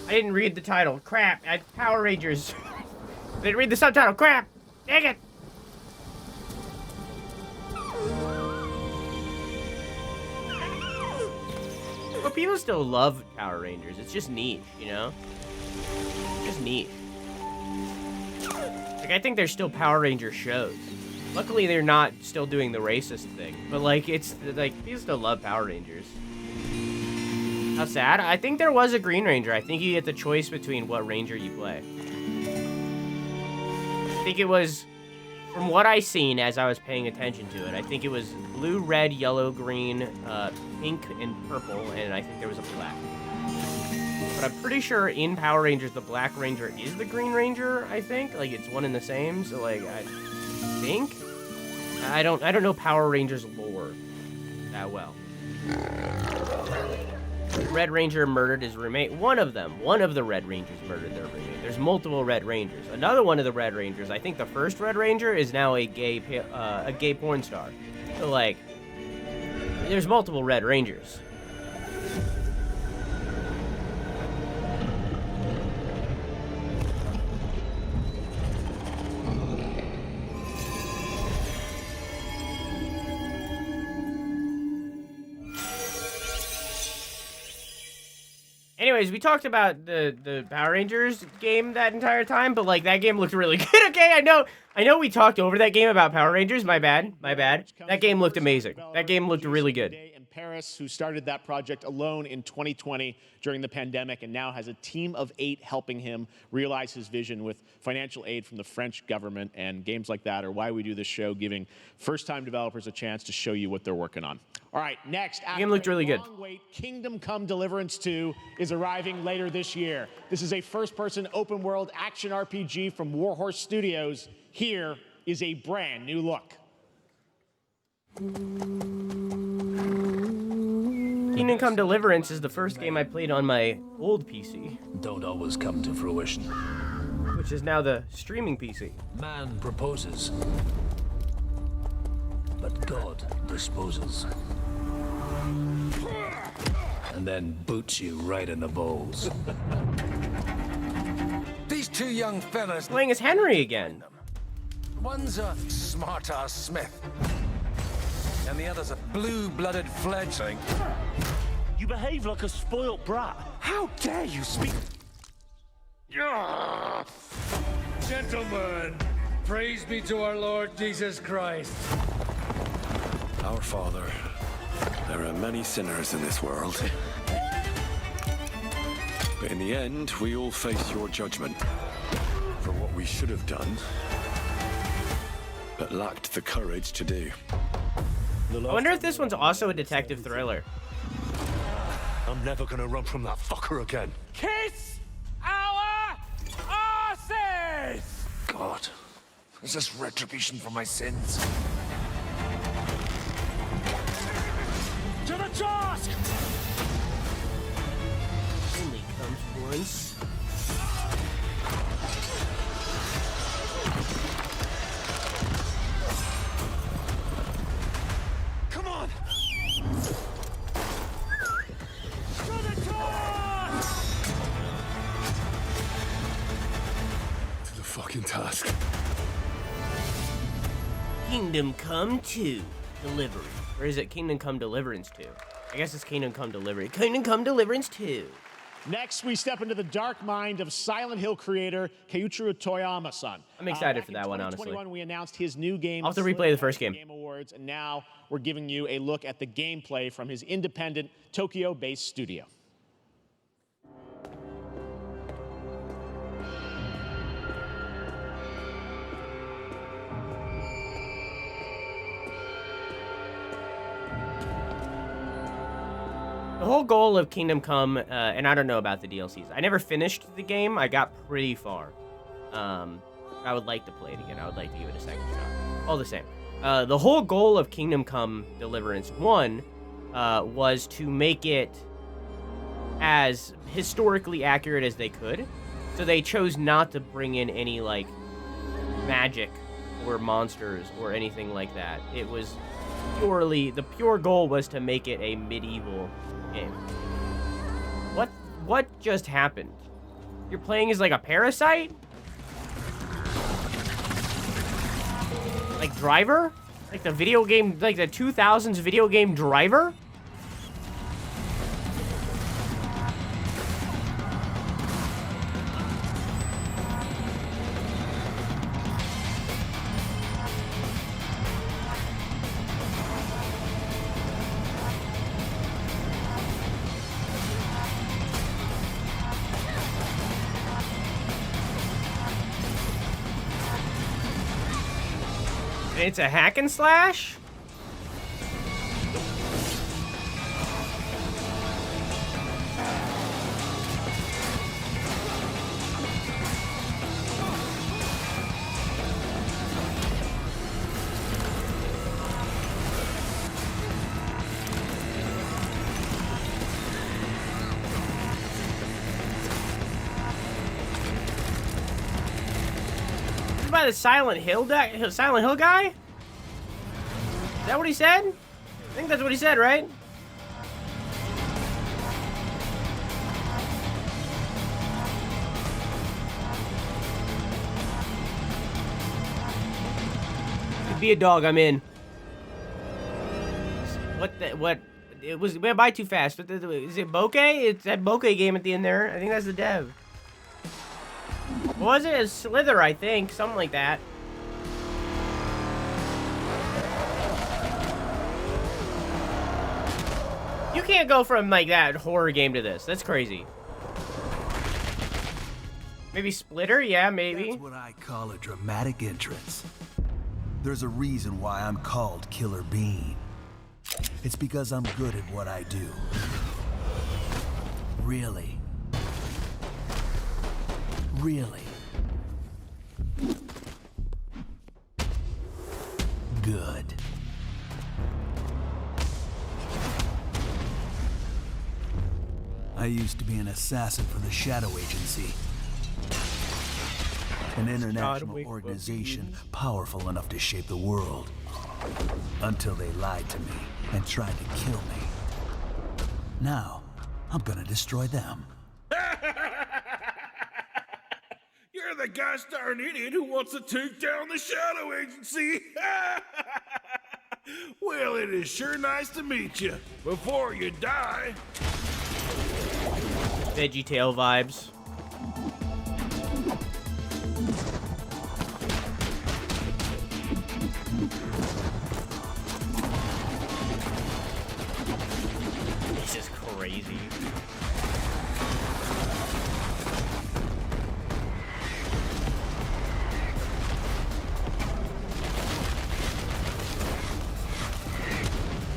I didn't read the title. Crap. Power Rangers. I didn't read the subtitle. Crap. Dang it. But people still love Power Rangers. It's just niche, Just niche. Like, I think there's still Power Ranger shows. Luckily, they're not still doing the racist thing. But, like, it's, like, people still love Power Rangers. How sad. I think there was a Green Ranger. I think you get the choice between what Ranger you play. I think it was, from what I seen as I was paying attention to it, I think it was blue, red, yellow, green, pink, and purple, and I think there was a black. But I'm pretty sure in Power Rangers, the Black Ranger is the Green Ranger, I think. Like, it's one and the same, so, like, I think? I don't know Power Rangers lore that well. Red Ranger murdered his roommate. One of the Red Rangers murdered their roommate. There's multiple Red Rangers. Another one of the Red Rangers, I think the first Red Ranger is now a gay porn star. So, like, there's multiple Red Rangers. anyways, we talked about the Power Rangers game that entire time, but like that game looked really good. Okay, I know we talked over that game about Power Rangers. My bad. That game looked amazing. That game looked really good.
In Paris, who started that project alone in 2020 during the pandemic and now has a team of 8 helping him realize his vision with financial aid from the French government. And games like that are why we do this show, giving first-time developers a chance to show you what they're working on. All right, next.
The game looked really good.
Wait, Kingdom Come Deliverance 2 is arriving later this year. This is a first-person open-world action RPG from Warhorse Studios. Here is a brand new look.
Kingdom Come Deliverance is the first game I played on my old PC.
Don't always come to fruition.
Which is now the streaming PC.
Man proposes, but God disposes. And then boots you right in the balls.
These 2 young fellas
playing as Henry again.
One's a smart-ass Smith, and the other's a blue-blooded fledgling.
You behave like a spoilt brat.
How dare you speak?
Gentlemen, praise be to our Lord Jesus Christ.
Our Father, there are many sinners in this world. But in the end, we all face your judgment for what we should have done, but lacked the courage to do.
I wonder if this one's also a detective thriller.
I'm never gonna run from that fucker again.
Kiss our asses!
God, is this retribution for my sins?
To the task!
Only comes once.
Come on!
To the fucking task.
Kingdom Come 2 Delivery. Or is it Kingdom Come Deliverance 2? I guess it's Kingdom Come Delivery. Kingdom Come Deliverance 2.
Next, we step into the dark mind of Silent Hill creator Keiichiro Toyama-san.
I'm excited for that one, honestly.
In 2021, we announced his new game.
I'll have to replay the first game.
Game Awards, and now we're giving you a look at the gameplay from his independent Tokyo-based studio.
The whole goal of Kingdom Come, and I don't know about the DLCs. I never finished the game. I got pretty far. I would like to play it again. I would like to give it a second shot. All the same. The whole goal of Kingdom Come Deliverance 1 was to make it as historically accurate as they could. So they chose not to bring in any, like, magic or monsters or anything like that. It was purely, the pure goal was to make it a medieval game. What just happened? You're playing as like a parasite? Like Driver? Like the video game, like the 2000s video game Driver? It's a hack and slash? By the Silent Hill guy? Is that what he said? I think that's what he said, right? Could be a dog, I'm in. What it went by too fast. But is it Bokeh? It's that Bokeh game at the end there. I think that's the dev. What was it? A Slither, I think. Something like that. You can't go from like that horror game to this. That's crazy. Maybe Splitter? Yeah, maybe.
That's what I call a dramatic entrance. There's a reason why I'm called Killer Bean. It's because I'm good at what I do. Really. Really. Good. I used to be an assassin for the Shadow Agency. An international organization powerful enough to shape the world. Until they lied to me and tried to kill me. Now, I'm gonna destroy them.
You're the gosh darn idiot who wants to take down the Shadow Agency. Well, it is sure nice to meet you. Before you die.
VeggieTale vibes. This is crazy.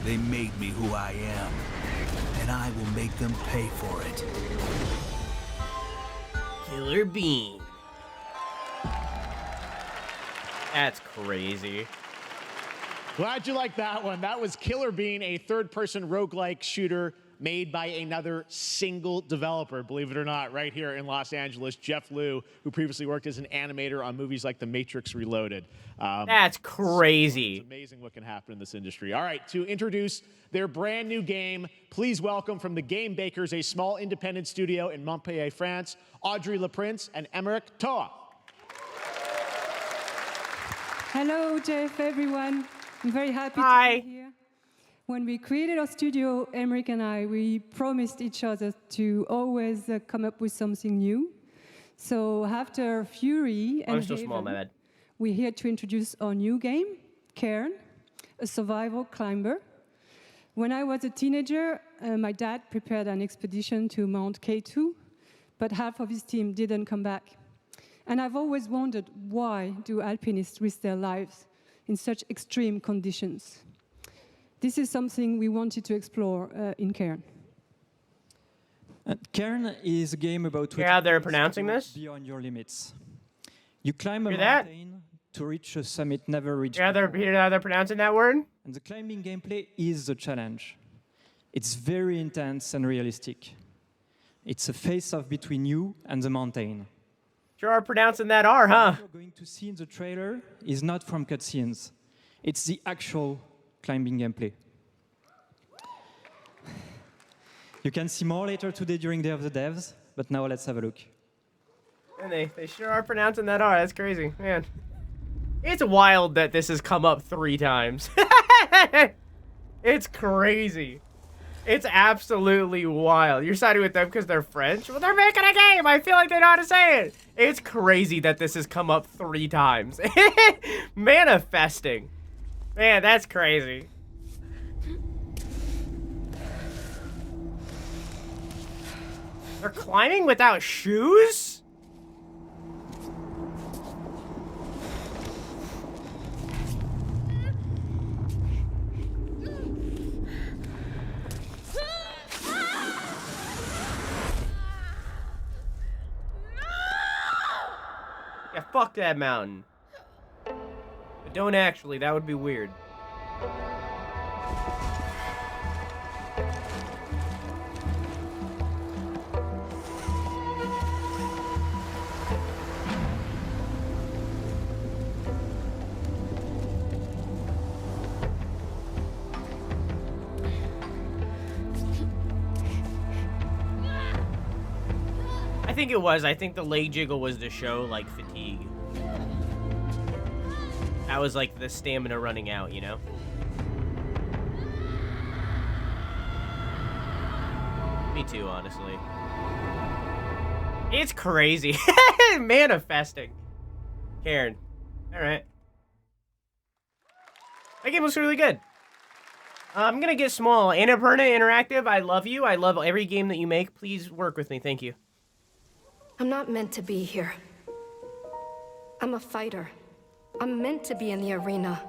They made me who I am, and I will make them pay for it.
Killer Bean. That's crazy.
Glad you liked that one. That was Killer Bean, a third-person roguelike shooter made by another single developer, believe it or not, right here in Los Angeles, Jeff Liu, who previously worked as an animator on movies like The Matrix Reloaded.
That's crazy.
It's amazing what can happen in this industry. All right, to introduce their brand new game, please welcome from the Game Bakers, a small independent studio in Montpellier, France, Audrey Laprince and Emmerich Toa.
Hello, Jeff, everyone. I'm very happy to be here. When we created our studio, Emmerich and I, we promised each other to always come up with something new. So after Fury and Haven, we're here to introduce our new game, Cairn, a survival climber. When I was a teenager, my dad prepared an expedition to Mount K2, but half of his team didn't come back. And I've always wondered, why do alpinists risk their lives in such extreme conditions? This is something we wanted to explore in Cairn.
Cairn is a game about
how they're pronouncing this?
Beyond your limits. You climb a
Hear that?
mountain to reach a summit never reached.
Hear how they're pronouncing that word?
And the climbing gameplay is the challenge. It's very intense and realistic. It's a face-off between you and the mountain.
Sure are pronouncing that R, huh?
What you're going to see in the trailer is not from cutscenes. It's the actual climbing gameplay. You can see more later today during Day of the Devs, but now let's have a look.
And they sure are pronouncing that R. That's crazy, man. It's wild that this has come up 3 times. It's crazy. It's absolutely wild. You're siding with them because they're French? Well, they're making a game. I feel like they know how to say it. It's crazy that this has come up 3 times. Manifesting. Man, that's crazy. They're climbing without shoes? Yeah, fuck that mountain. But don't actually, that would be weird. I think it was. I think the leg jiggle was to show, like, fatigue. That was, like, the stamina running out, you know? Me too, honestly. It's crazy. Manifesting. Karen. Alright. That game looks really good. I'm gonna get small. Annapurna Interactive, I love you. I love every game that you make. Please work with me. Thank you.
I'm not meant to be here. I'm a fighter. I'm meant to be in the arena,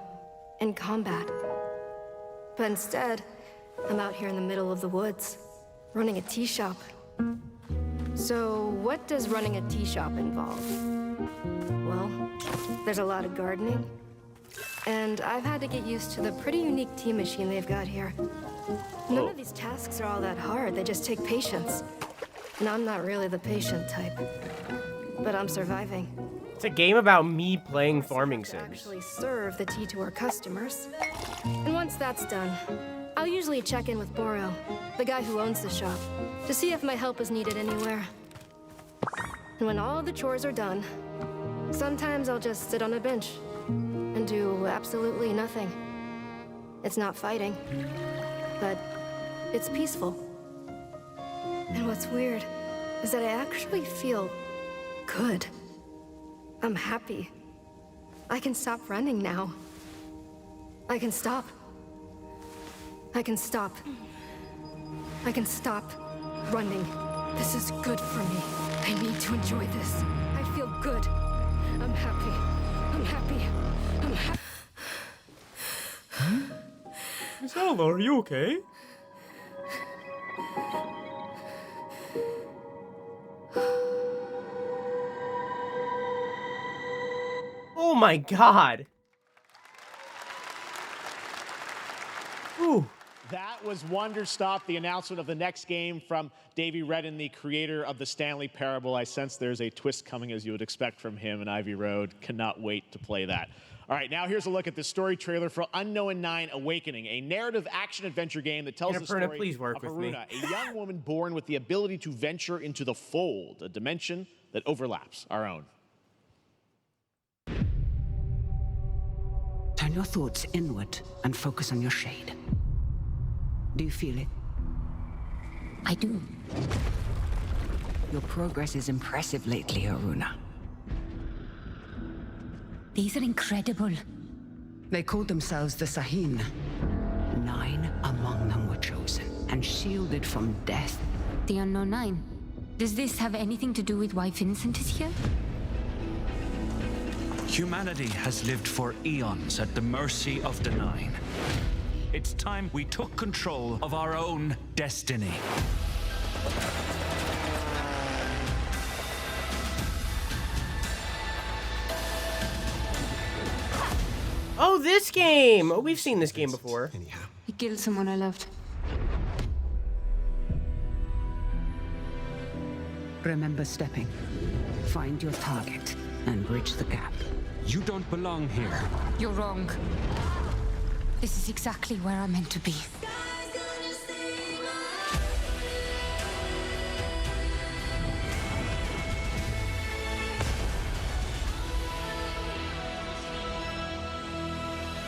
in combat. But instead, I'm out here in the middle of the woods, running a tea shop. So, what does running a tea shop involve? Well, there's a lot of gardening, and I've had to get used to the pretty unique tea machine they've got here. None of these tasks are all that hard, they just take patience. And I'm not really the patient type, but I'm surviving.
It's a game about me playing farming sims.
Actually serve the tea to our customers. And once that's done, I'll usually check in with Boro, the guy who owns the shop, to see if my help is needed anywhere. And when all the chores are done, sometimes I'll just sit on a bench and do absolutely nothing. It's not fighting, but it's peaceful. And what's weird is that I actually feel good. I'm happy. I can stop running now. I can stop. I can stop. I can stop running. This is good for me. I need to enjoy this. I feel good. I'm happy. I'm happy. I'm happy.
Miss Alva, are you okay? Oh my god. Ooh.
That was Wonder Stop, the announcement of the next game from Davey Redden, the creator of the Stanley Parable. I sense there's a twist coming, as you would expect from him in Ivy Road. Cannot wait to play that. All right, now here's a look at the story trailer for Unknown 9 Awakening, a narrative action-adventure game that tells the story of Haruna, a young woman born with the ability to venture into the fold, a dimension that overlaps our own.
Turn your thoughts inward and focus on your shade. Do you feel it?
I do.
Your progress is impressive lately, Haruna.
These are incredible.
They called themselves the Sahin. 9 among them were chosen and shielded from death.
The Unknown 9. Does this have anything to do with why Vincent is here?
Humanity has lived for eons at the mercy of the 9. It's time we took control of our own destiny.
Oh, this game! Oh, we've seen this game before.
He killed someone I loved.
Remember stepping. Find your target and bridge the gap.
You don't belong here.
You're wrong. This is exactly where I'm meant to be.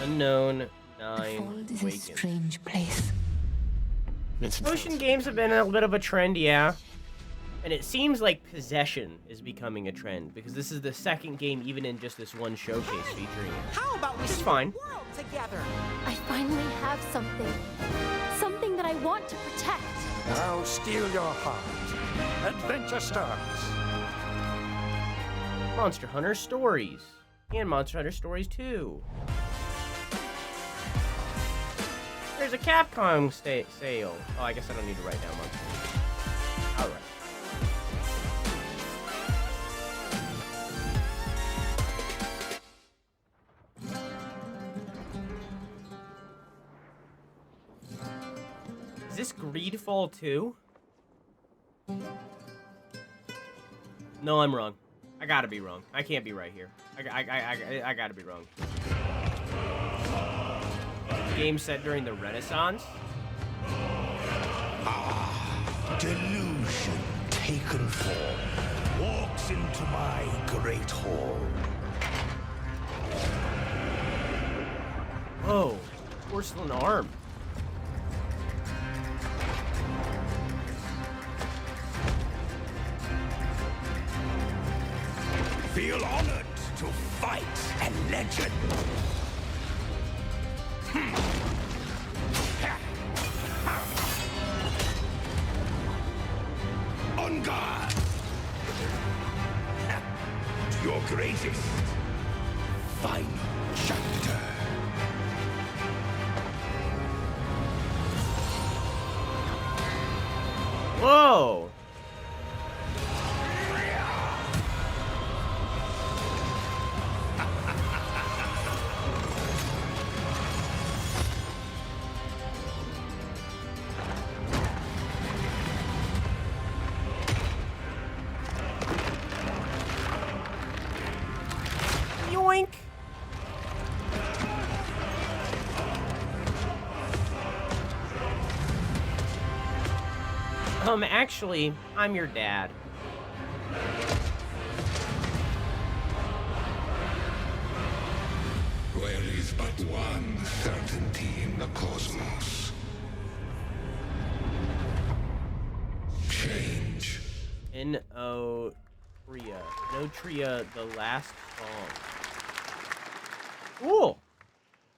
Unknown 9
Fold is a
Awakens.
strange place.
Ocean games have been a bit of a trend, yeah. And it seems like possession is becoming a trend because this is the second game even in just this one showcase featuring it.
How about we
It's fine.
world together?
I finally have something. Something that I want to protect.
Now steal your heart. Adventure starts.
Monster Hunter Stories. And Monster Hunter Stories 2. There's a Capcom sale. Oh, I guess I don't need to write down Monster Hunter. Alright. Is this Greedfall 2? No, I'm wrong. I gotta be wrong. I can't be right here. I gotta be wrong. Game set during the Renaissance?
Delusion taken form walks into my great hall.
Oh, porcelain arm.
feel honored to fight a legend. On guard! To your greatest final chapter.
Whoa! Yoink! Actually, I'm your dad.
There is but one certainty in the cosmos. Change.
N.O. Tria. No Tria, the last song. Cool.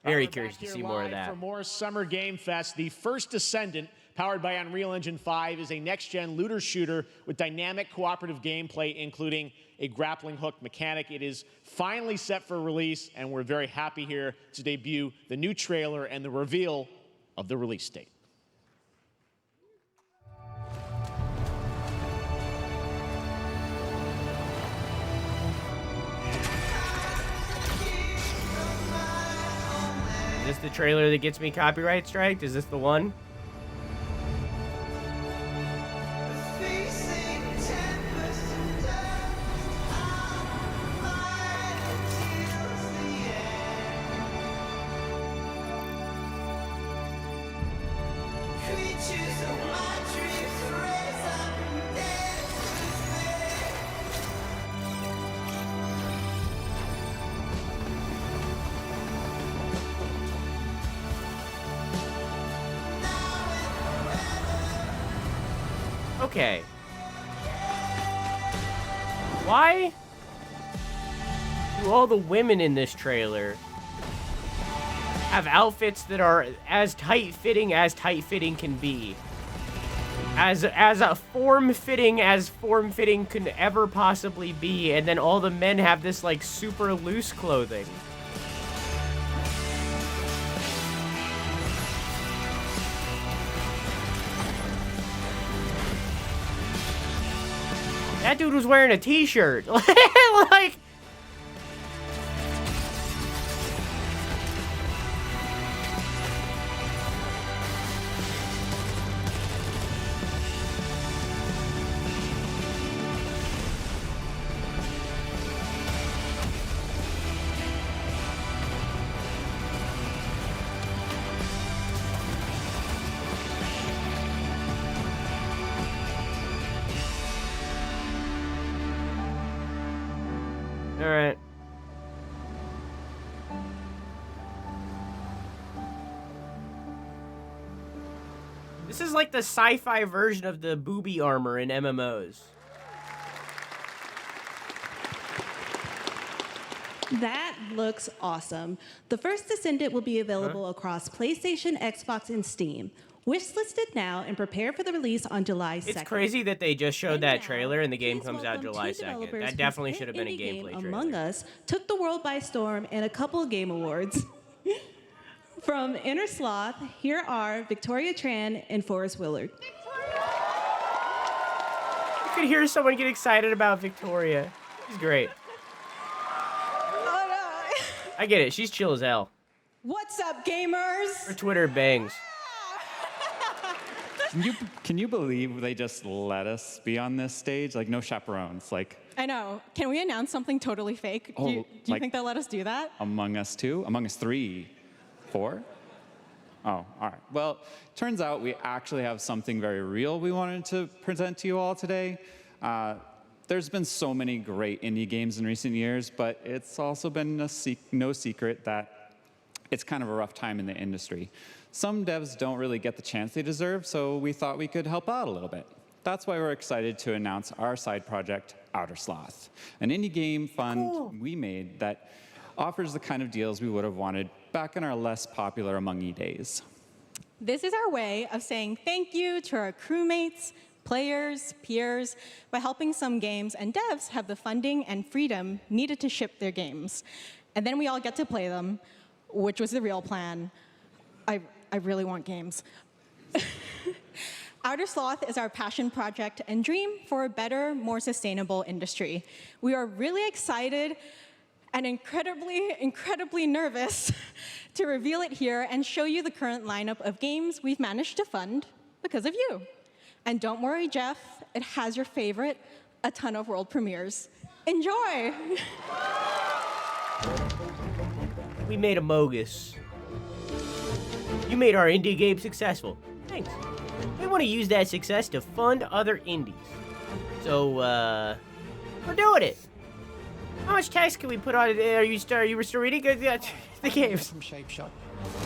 Very curious to see more of that.
For more Summer Game Fest, the first Descendant, powered by Unreal Engine 5, is a next-gen looter shooter with dynamic cooperative gameplay, including a grappling hook mechanic. It is finally set for release, and we're very happy here to debut the new trailer and the reveal of the release date.
Is this the trailer that gets me copyright striked? Is this the one? Okay. Why do all the women in this trailer have outfits that are as tight-fitting can be? As a form-fitting as form-fitting can ever possibly be, and then all the men have this, like, super loose clothing. That dude was wearing a t-shirt. Like... All right. This is like the sci-fi version of the booby armor in MMOs.
That looks awesome. The first Descendant will be available across PlayStation, Xbox, and Steam. Wishlisted now and prepare for the release on July 2nd.
It's crazy that they just showed that trailer and the game comes out July 2nd. That definitely should have been a gameplay trailer.
Among Us took the world by storm and a couple of game awards. From Inner Sloth, here are Victoria Tran and Forrest Willard.
You could hear someone get excited about Victoria. She's great.
Oh, no.
I get it. She's chill as hell.
What's up, gamers?
Her Twitter bangs.
Can you believe they just let us be on this stage? Like, no chaperones. Like,
I know. Can we announce something totally fake?
Oh,
do you
like-
think they'll let us do that?
Among Us 2? Among Us 3? 4? Oh, all right. Well, turns out we actually have something very real we wanted to present to you all today. There's been so many great indie games in recent years, but it's also been no secret that it's kind of a rough time in the industry. Some devs don't really get the chance they deserve, so we thought we could help out a little bit. That's why we're excited to announce our side project, Outer Sloth, an indie game fund we made that offers the kind of deals we would have wanted back in our less popular Among Ye days.
This is our way of saying thank you to our crewmates, players, peers, by helping some games and devs have the funding and freedom needed to ship their games. And then we all get to play them, which was the real plan. I really want games. Outer Sloth is our passion project and dream for a better, more sustainable industry. We are really excited and incredibly nervous to reveal it here and show you the current lineup of games we've managed to fund because of you. And don't worry, Jeff, it has your favorite, a ton of world premieres. Enjoy!
We made Amogus. You made our indie game successful. Thanks. We want to use that success to fund other indies. So, we're doing it. How much text can we put on it? Are you still reading the games?
From Shape Shop.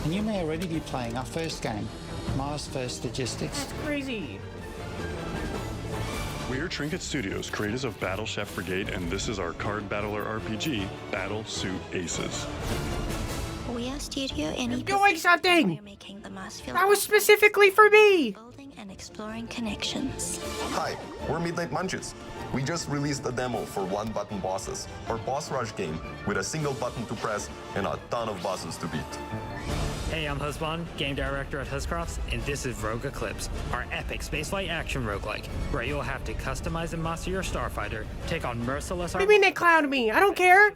And you may already be playing our first game, Mars First Logistics.
That's crazy.
We are Trinket Studios, creators of Battle Chef Brigade, and this is our card battler RPG, Battle Suit Aces.
We are Studio Any.
Doing something!
We're making the Mars feel
that was specifically for me!
Building and exploring connections.
Hi, we're Midnight Munches. We just released a demo for one-button bosses, our boss rush game with a single button to press and a ton of bosses to beat.
Hey, I'm Husband, game director at Huscrofts, and this is Rogue Eclipse, our epic spaceflight action roguelike, where you'll have to customize and master your starfighter, take on merciless...
What do you mean they clowned me? I don't care.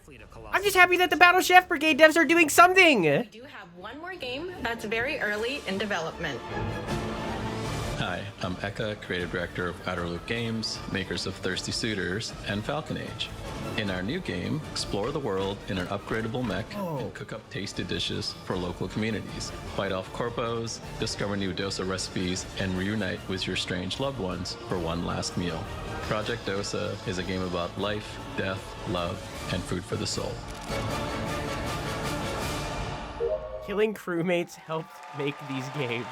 I'm just happy that the Battle Chef Brigade devs are doing something.
We do have one more game that's very early in development.
Hi, I'm Eka, creative director of Outer Loop Games, makers of Thirsty Suitors and Falcon Age. In our new game, explore the world in an upgradable mech and cook up tasty dishes for local communities. Fight off corpos, discover new dosa recipes, and reunite with your strange loved ones for one last meal. Project Dosa is a game about life, death, love, and food for the soul.
Killing crewmates helped make these games.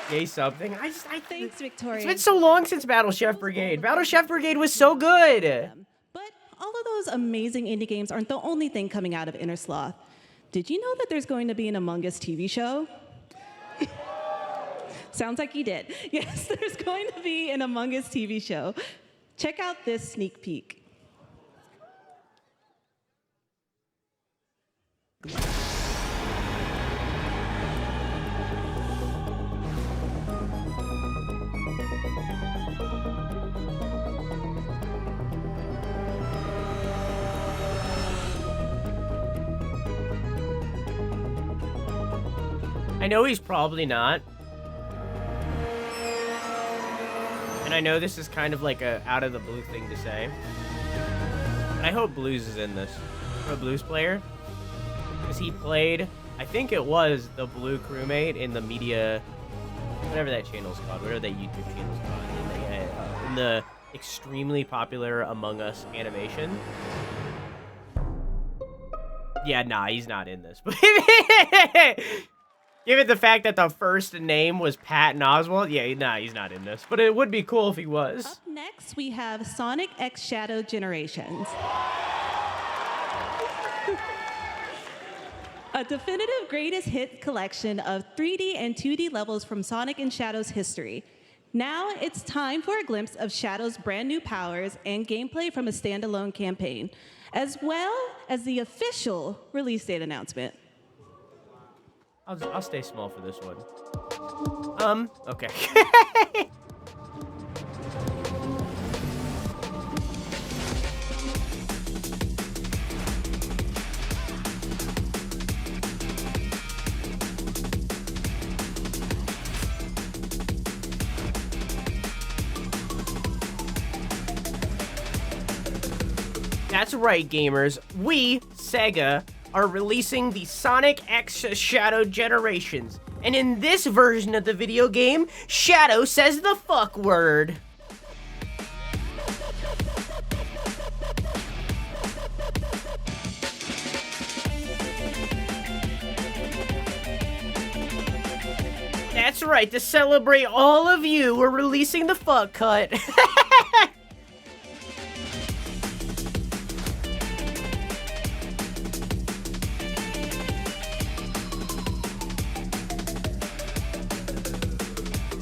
Yay something.
Thanks, Victoria.
It's been so long since Battle Chef Brigade. Battle Chef Brigade was so good.
But all of those amazing indie games aren't the only thing coming out of Inner Sloth. Did you know that there's going to be an Among Us TV show? Sounds like you did. Yes, there's going to be an Among Us TV show. Check out this sneak peek.
I know he's probably not. And I know this is kind of like a out of the blue thing to say. And I hope Blues is in this. I'm a Blues player. Because he played, I think it was the Blue crewmate in the media, whatever that channel's called, whatever that YouTube channel's called, in the extremely popular Among Us animation. Yeah, nah, he's not in this. Given the fact that the first name was Patton Oswalt, yeah, nah, he's not in this. But it would be cool if he was.
Up next, we have Sonic X Shadow Generations. A definitive greatest hit collection of 3D and 2D levels from Sonic and Shadow's history. Now it's time for a glimpse of Shadow's brand new powers and gameplay from a standalone campaign, as well as the official release date announcement.
I'll stay small for this one. Okay. That's right, gamers. We, Sega, are releasing the Sonic X Shadow Generations. And in this version of the video game, Shadow says the fuck word. That's That's right, to celebrate all of you, we're releasing the fuck cut.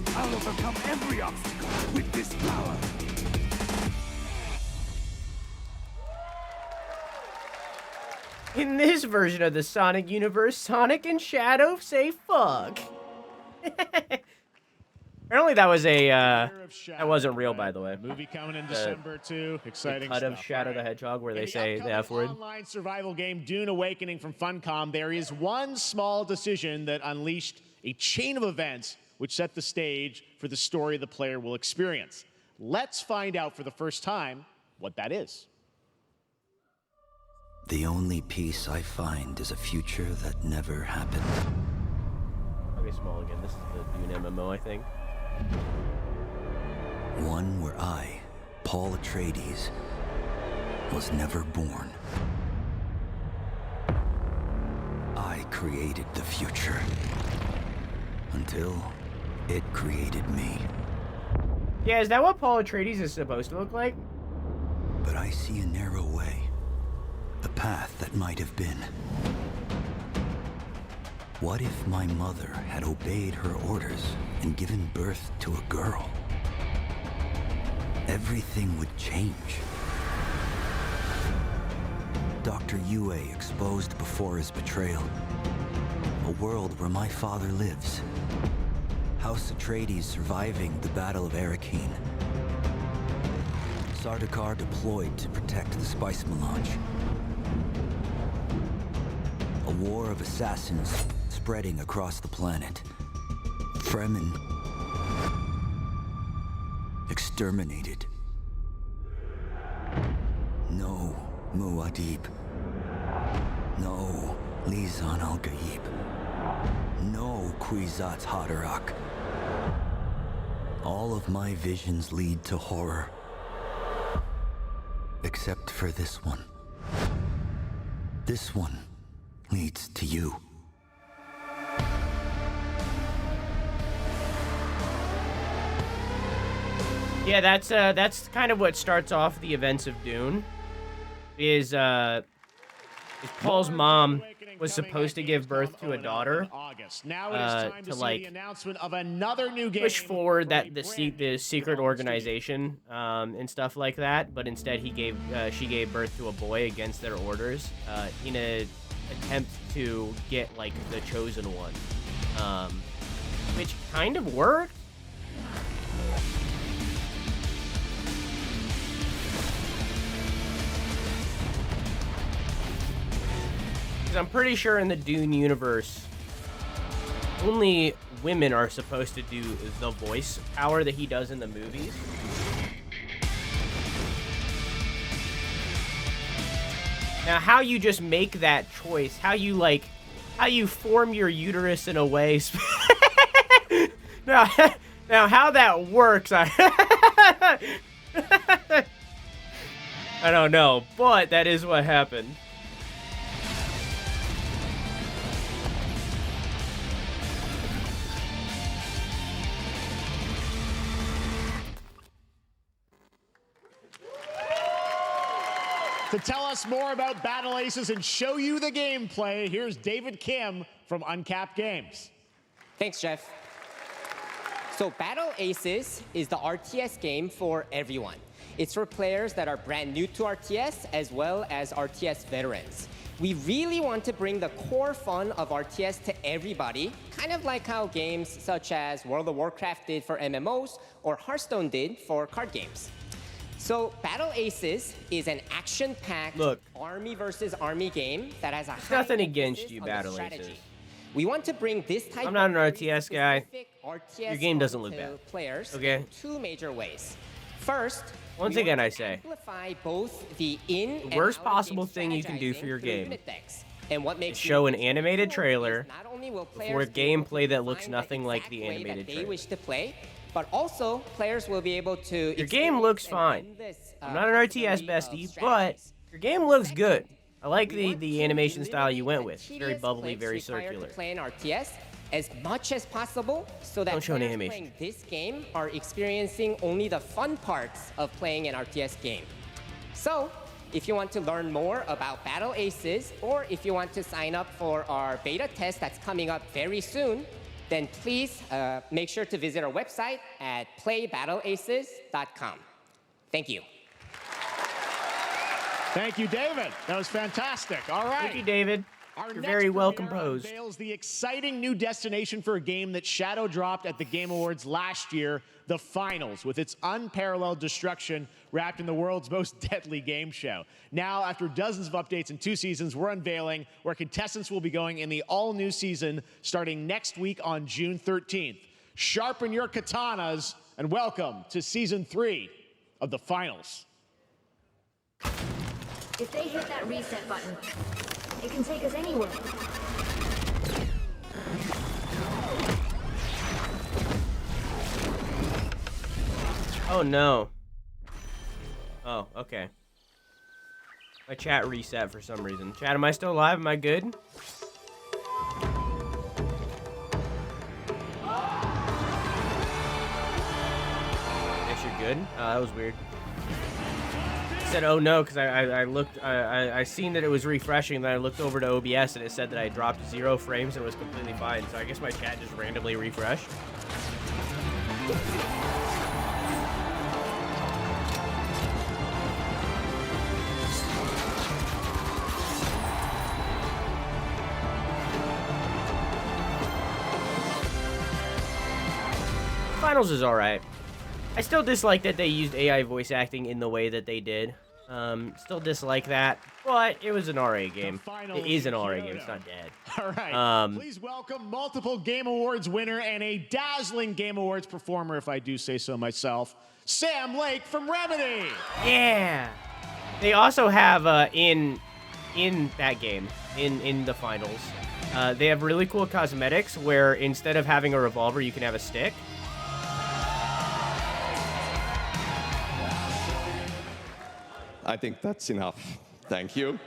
I'll overcome every obstacle with this power.
In this version of the Sonic universe, Sonic and Shadow say fuck. Apparently that was a, that wasn't real, by the way.
Movie coming in December too. Exciting
The cut of
stuff.
Shadow the Hedgehog where they say the F word.
Online survival game Dune Awakening from Funcom, there is one small decision that unleashed a chain of events which set the stage for the story the player will experience. Let's find out for the first time what that is.
The only peace I find is a future that never happened.
Okay, small again. This is the Dune MMO, I think.
One where I, Paul Atreides, was never born. I created the future until it created me.
Yeah, is that what Paul Atreides is supposed to look like?
But I see a narrow way. The path that might have been. What if my mother had obeyed her orders and given birth to a girl? Everything would change. Dr. Yue exposed before his betrayal. A world where my father lives. House Atreides surviving the Battle of Arrakeen. Sardaukar deployed to protect the spice melange. A war of assassins spreading across the planet. Fremen exterminated. No Muad'Dib. No Lisan al-Gaib. No Kwisatz Haderach. All of my visions lead to horror. Except for this one. This one leads to you.
Yeah, that's kind of what starts off the events of Dune. Is Paul's mom was supposed to give birth to a daughter to like
Of another new game.
push forward that the secret organization and stuff like that, but instead she gave birth to a boy against their orders in a attempt to get like the chosen one, which kind of worked. I'm pretty sure in the Dune universe, only women are supposed to do the voice power that he does in the movies. Now, how you just make that choice, how you form your uterus in a way. now, how that works, I don't know, but that is what happened.
To tell us more about Battle Aces and show you the gameplay, here's David Kim from Uncapped Games.
Thanks, Jeff. So Battle Aces is the RTS game for everyone. It's for players that are brand new to RTS as well as RTS veterans. We really want to bring the core fun of RTS to everybody, kind of like how games such as World of Warcraft did for MMOs or Hearthstone did for card games. So Battle Aces is an action-packed army versus army game that has a
nothing against you, Battle Aces.
We want to bring this type
I'm not an RTS guy.
RTS
Your game doesn't look bad.
Players
okay.
in two major ways. First,
once again, I say,
amplify both the in
the worst possible thing you can do for your game
and what makes
is show an animated trailer for gameplay that looks nothing like the animated trailer.
They wish to play, but also players will be able to.
Your game looks fine. I'm not an RTS bestie, but your game looks good. I like
We want
the
to
animation style you went
eliminate
with.
the
Very
tedious
bubbly,
clicks
very
required
circular.
To play an RTS as much as possible, so that
Don't show any
players
animation.
playing this game are experiencing only the fun parts of playing an RTS game. So, if you want to learn more about Battle Aces, or if you want to sign up for our beta test that's coming up very soon, then please make sure to visit our website at playbattleaces.com. Thank you.
Thank you, David. That was fantastic. All right.
Thank you, David.
Our
You're
next
very well
premiere
composed.
unveils the exciting new destination for a game that Shadow dropped at the Game Awards last year, the Finals, with its unparalleled destruction wrapped in the world's most deadly game show. Now, after dozens of updates and 2 seasons, we're unveiling where contestants will be going in the all-new season starting next week on June 13th. Sharpen your katanas and welcome to Season 3 of the Finals.
If they hit that reset button, it can take us anywhere.
Oh no. Oh, okay. My chat reset for some reason. Chat, am I still alive? Am I good? Guess you're good? Oh, that was weird. I said, oh no, because I looked, I seen that it was refreshing, then I looked over to OBS and it said that I dropped 0 frames and it was completely fine, so I guess my chat just randomly refreshed. Finals is alright. I still dislike that they used AI voice acting in the way that they did. Still dislike that, but it was an RA game. It is an RA game, it's not dead.
All right, please welcome multiple Game Awards winner and a dazzling Game Awards performer, if I do say so myself, Sam Lake from Remedy.
Yeah! They also have, in that game, in the finals, they have really cool cosmetics where instead of having a revolver, you can have a stick.
I think that's enough. Thank you.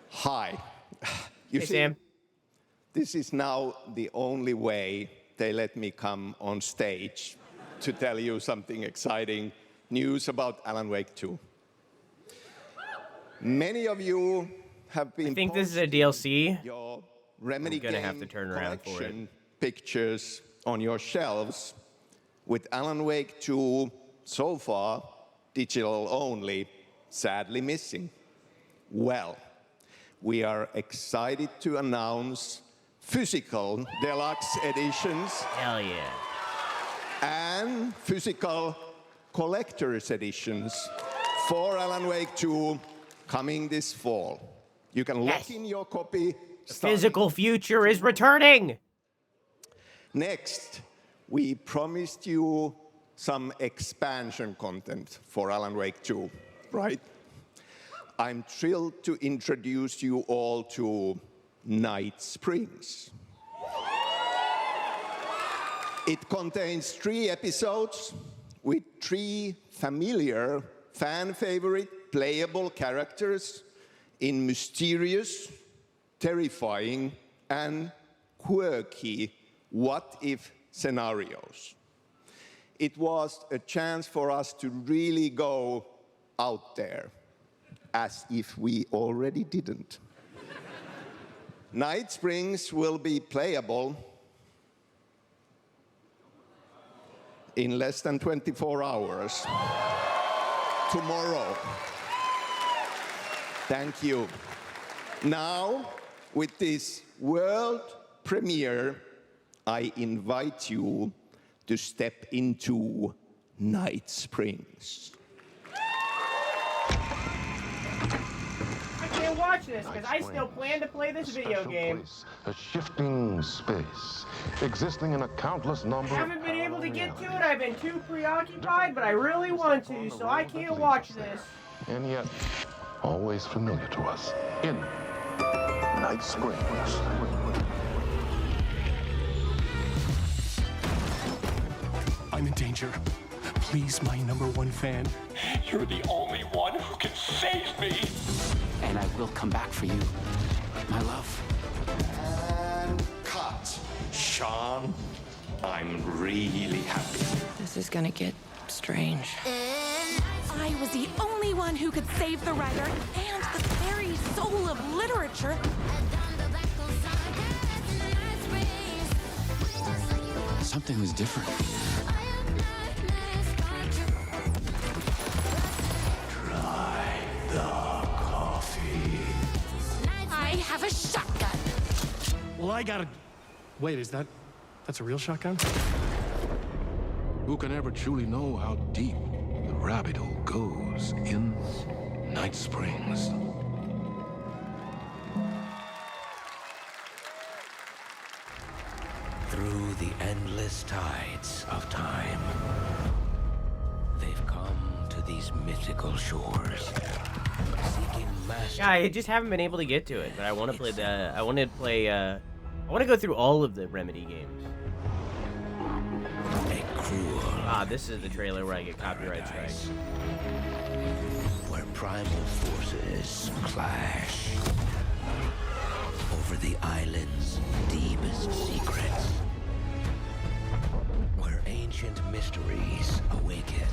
Hi. You
Hey,
see,
Sam.
This is now the only way they let me come on stage to tell you something exciting news about Alan Wake 2. Many of you have been
I think this is a DLC.
your Remedy
I'm gonna
game
have to turn around for it.
collection pictures on your shelves with Alan Wake 2 so far digital only, sadly missing. Well, we are excited to announce physical deluxe editions.
Hell yeah.
And physical collector's editions for Alan Wake 2 coming this fall. You can lock in your copy.
The physical future is returning.
Next, we promised you some expansion content for Alan Wake 2, right? I'm thrilled to introduce you all to Night Springs. It contains 3 episodes with 3 familiar, fan-favorite, playable characters in mysterious, terrifying, and quirky what-if scenarios. It was a chance for us to really go out there, as if we already didn't. Night Springs will be playable in less than 24 hours. Tomorrow. Thank you. Now, with this world premiere, I invite you to step into Night Springs.
I can't watch this because I still plan to play this video game.
A shifting space, existing in a countless number
I haven't been able to get to it. I've been too preoccupied, but I really want to, so I can't watch this.
and yet always familiar to us in Night Springs.
I'm in danger. Please, my #1 fan. You're the only one who can save me.
And I will come back for you, my love.
And cut. Sean, I'm really happy.
This is gonna get strange.
I was the only one who could save the writer and the very soul of literature.
Something was different.
Try the coffee.
I have a shotgun.
Well, I gotta... Wait, that's a real shotgun?
Who can ever truly know how deep the rabbit hole goes in Night Springs?
Through the endless tides of time, they've come to these mythical shores, seeking mastery.
Yeah, I just haven't been able to get to it, but I want to play the. I want to go through all of the Remedy games. Ah, this is the trailer where I get copyright strikes.
Where primal forces clash over the island's deepest secrets. Where ancient mysteries awaken.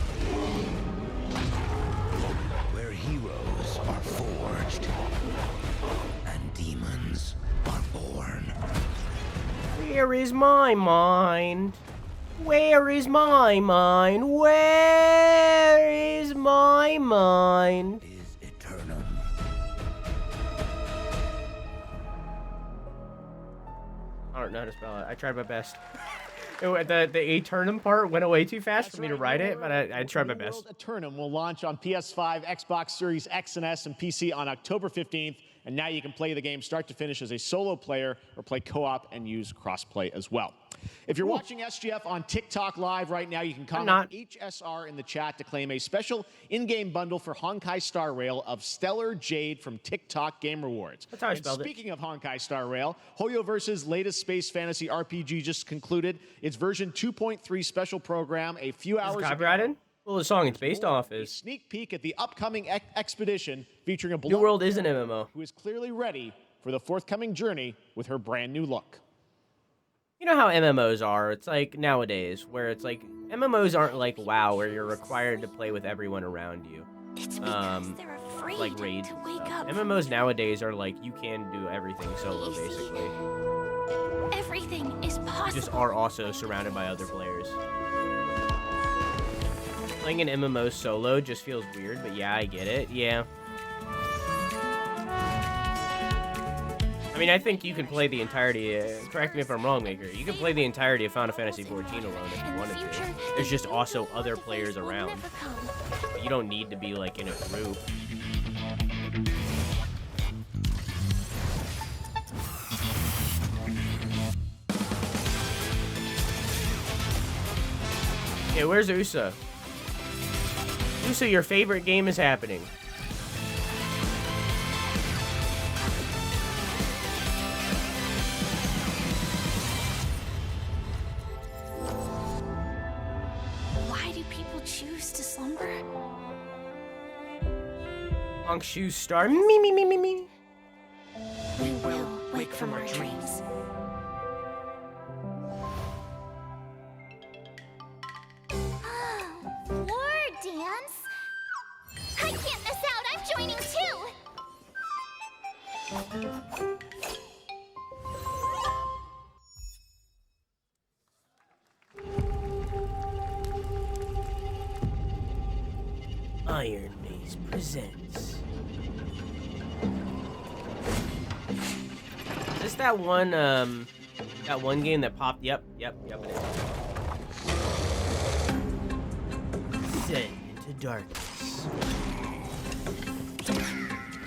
Where heroes are forged and demons are born.
Where is my mind? Where is my mind? Where is my mind? I don't know how to spell it. I tried my best. The Eternum part went away too fast for me to write it, but I tried my best.
Eternum will launch on PS5, Xbox Series X and S, and PC on October 15th. And now you can play the game start to finish as a solo player or play co-op and use crossplay as well. If you're watching SGF on TikTok Live right now, you can comment HSR in the chat to claim a special in-game bundle for Honkai Star Rail of Stellar Jade from TikTok Game Rewards.
That's how I spelled it.
Speaking of Honkai Star Rail, Hoyoverse's latest space fantasy RPG just concluded its version 2.3 special program a few hours ago.
Copyrighted? Well, the song it's based off is.
A sneak peek at the upcoming expedition featuring a
New World is an MMO.
Who is clearly ready for the forthcoming journey with her brand new look.
You know how MMOs are. It's like nowadays, where it's like MMOs aren't like WoW, where you're required to play with everyone around you.
It's because they're afraid
like raids
to
and
wake
stuff.
up.
MMOs nowadays are like you can do everything solo, basically.
Everything is possible.
You just are also surrounded by other players. Playing an MMO solo just feels weird, but yeah, I get it. Yeah. I mean, I think you can play the entirety, correct me if I'm wrong, Maker, you can play the entirety of Final Fantasy XIV alone if you wanted to. There's just also other players around. But you don't need to be, like, in a group. Okay, where's Usa? Usa, your favorite game is happening.
Why do people choose to slumber?
Honk shoes star. Me.
We will wake from our dreams.
War dance? I can't miss out. I'm joining too.
Iron Maze presents. Is this that one game that popped? Yep, it is. Send into darkness.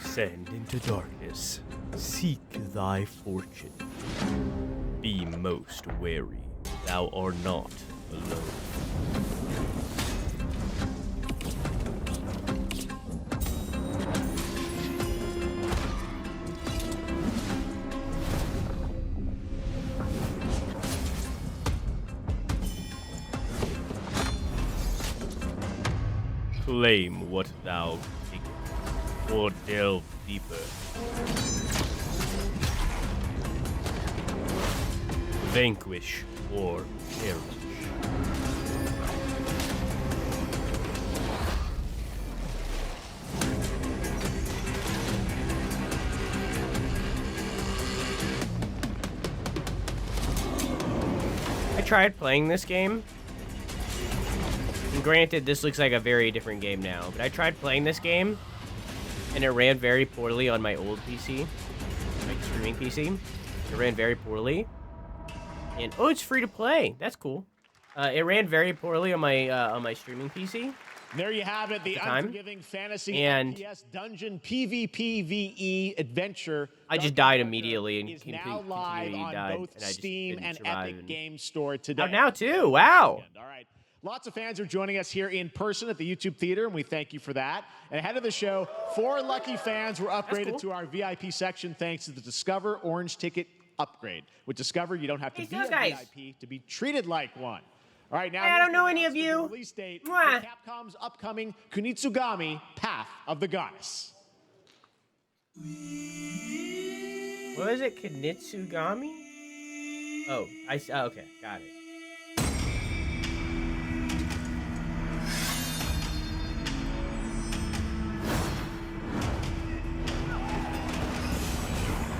Send into darkness. Seek thy fortune. Be most wary. Thou art not alone. Claim what thou takest, or delve deeper. Vanquish or perish. I tried playing this game. And granted, this looks like a very different game now, but I tried playing this game, and it ran very poorly on my old PC, my streaming PC. It ran very poorly, and oh, it's free to play. That's cool. It ran very poorly on my streaming PC.
There you have it, the unforgiving fantasy
and
FPS dungeon PvPvE adventure.
I just died immediately and
is now live on
died,
both
and I just
Steam
didn't
and
survive
Epic
and-
Games Store today.
Oh, now too. Wow.
All right. Lots of fans are joining us here in person at the YouTube Theater, and we thank you for that. And ahead of the show, 4 lucky fans were upgraded to our VIP section thanks to the Discover Orange Ticket upgrade. With Discover, you don't have to be a VIP to be treated like one. All right, now
Hey, I don't know any of you.
Release date
Mwah.
for Capcom's upcoming Kunitsugami Path of the Goddess.
What is it? Kunitsugami? Oh, okay, got it.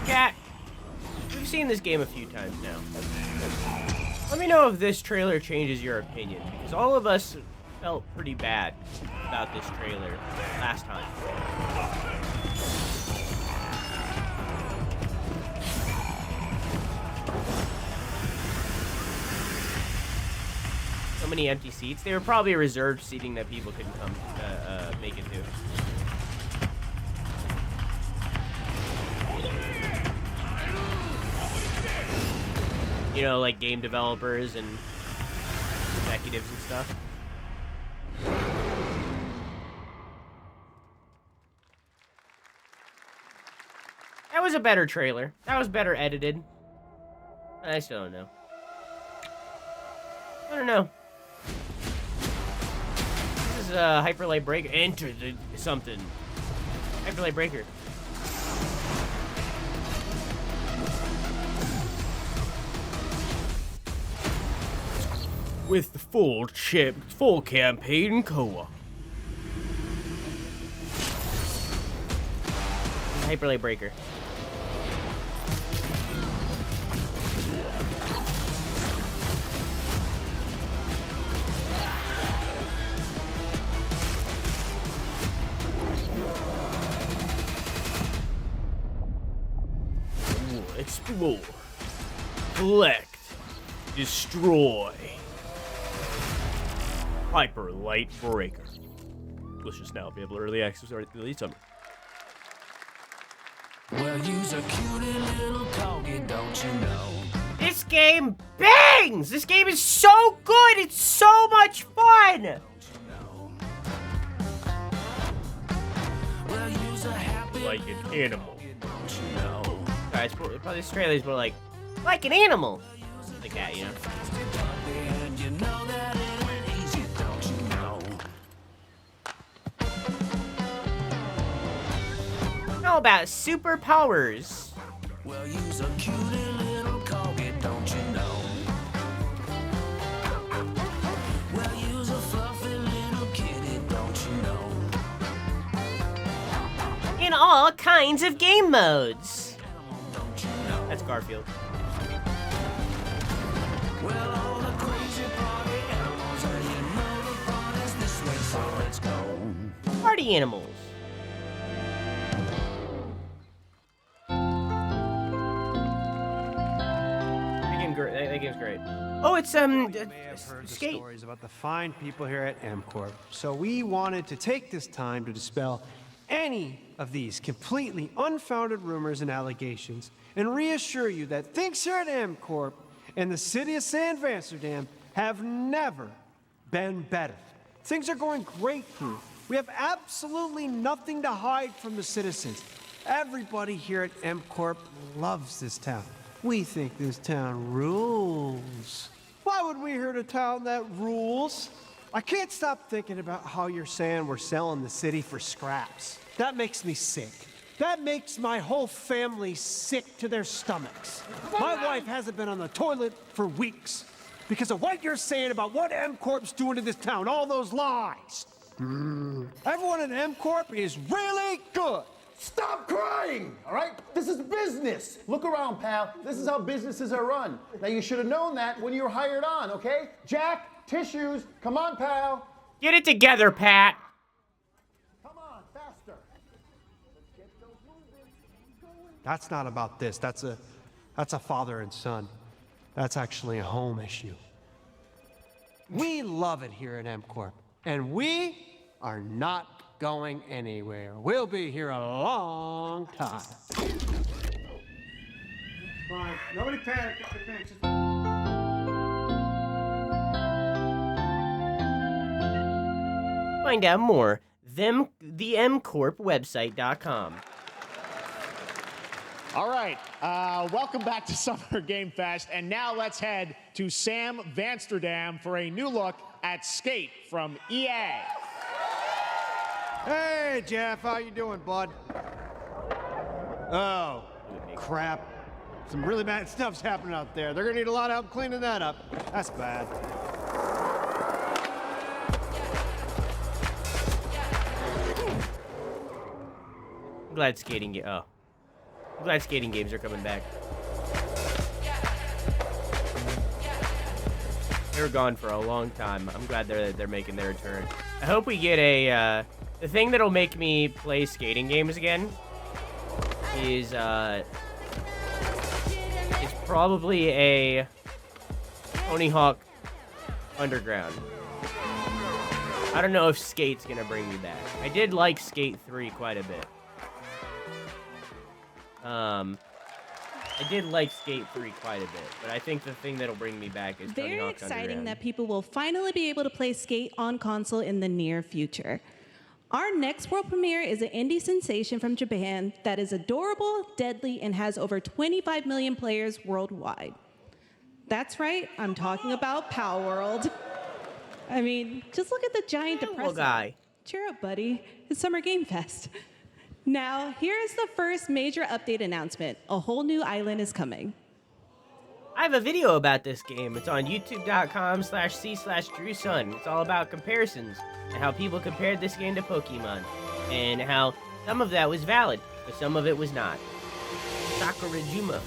Cat, we've seen this game a few times now. Let me know if this trailer changes your opinion, because all of us felt pretty bad about this trailer last time. So many empty seats. They were probably reserved seating that people couldn't come make it to. You know, like game developers and executives and stuff. That was a better trailer. That was better edited. I still don't know. I don't know. This is a Hyperlight Breaker. Enter the something. Hyperlight Breaker. With the full campaign co-op. Hyperlight Breaker. Explore. Collect. Destroy. Hyperlight Breaker. Delicious now. Available early access or release summer.
Well, you's a cutie little doggy, don't you know?
This game bangs! This game is so good! It's so much fun!
Well, you's a happy
like an animal. Alright, probably this trailer is more like an animal. Like that, you know?
and you know that it ain't easy, don't you know?
How about superpowers?
Well, you's a cutie little corgi, don't you know? Well, you's a fluffy little kitty, don't you know?
In all kinds of game modes. That's Garfield.
Well, all the crazy party animals, and you know the fun is this way, so let's go.
Party animals. That game's great. Oh, it's
You may have heard the
Skate.
stories about the fine people here at MCorp, so we wanted to take this time to dispel any of these completely unfounded rumors and allegations and reassure you that things here at MCorp and the city of San Amsterdam have never been better. Things are going great here. We have absolutely nothing to hide from the citizens. Everybody here at MCorp loves this town. We think this town rules. Why would we hurt a town that rules? I can't stop thinking about how you're saying we're selling the city for scraps. That makes me sick. That makes my whole family sick to their stomachs. My wife hasn't been on the toilet for weeks because of what you're saying about what M-Corp's doing to this town, all those lies. Everyone at M-Corp is really good.
Stop crying, all right? This is business. Look around, pal. This is how businesses are run. Now, you should have known that when you were hired on, okay? Jack, tissues. Come on, pal.
Get it together, Pat.
Come on, faster.
That's not about this. That's a father and son. That's actually a home issue. We love it here at M-Corp, and we are not going anywhere. We'll be here a long time. Fine. Nobody panic.
Find out more. TheMCorpWebsite.com.
All right, welcome back to Summer Game Fest, and now let's head to Sam Vansterdam for a new look at Skate from EA.
Hey, Jeff, how you doing, bud? Oh, crap. Some really bad stuff's happening out there. They're gonna need a lot of help cleaning that up. That's bad.
I'm glad skating games are coming back. They were gone for a long time. I'm glad they're making their return. I hope we get a the thing that'll make me play skating games again is it's probably a Tony Hawk Underground. I don't know if Skate's gonna bring me back. I did like Skate 3 quite a bit. I did like Skate 3 quite a bit, but I think the thing that'll bring me back is Tony
Very
Hawk's
exciting
Underground.
that people will finally be able to play Skate on console in the near future. Our next world premiere is an indie sensation from Japan that is adorable, deadly, and has over 25 million players worldwide. That's right, I'm talking about Power World. I mean, just look at the giant depressor.
Guy.
Cheer up, buddy. It's Summer Game Fest. Now, here's the first major update announcement. A whole new island is coming.
I have a video about this game. It's on youtube.com/c/Drew Sunn. It's all about comparisons and how people compared this game to Pokemon and how some of that was valid, but some of it was not. Sakurajima.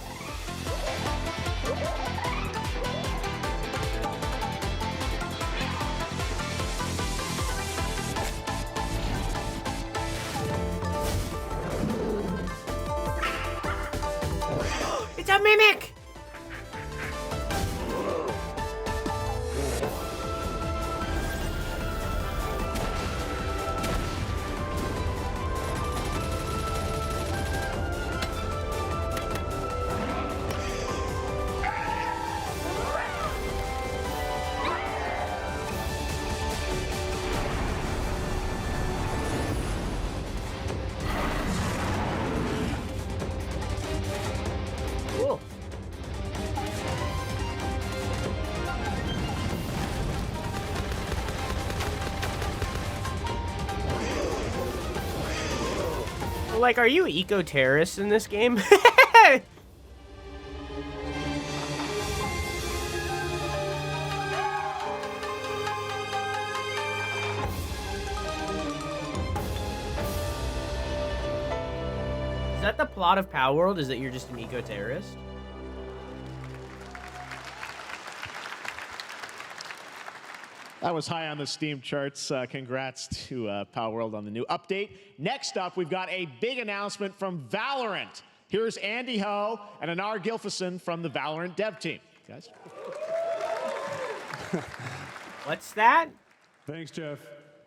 It's a mimic! Cool. Well, like, are you eco-terrorists in this game? Is that the plot of Power World? Is that you're just an eco-terrorist?
That was high on the Steam charts. Congrats to Power World on the new update. Next up, we've got a big announcement from Valorant. Here's Andy Ho and Anar Gilfison from the Valorant dev team. Guys.
What's that?
Thanks, Jeff.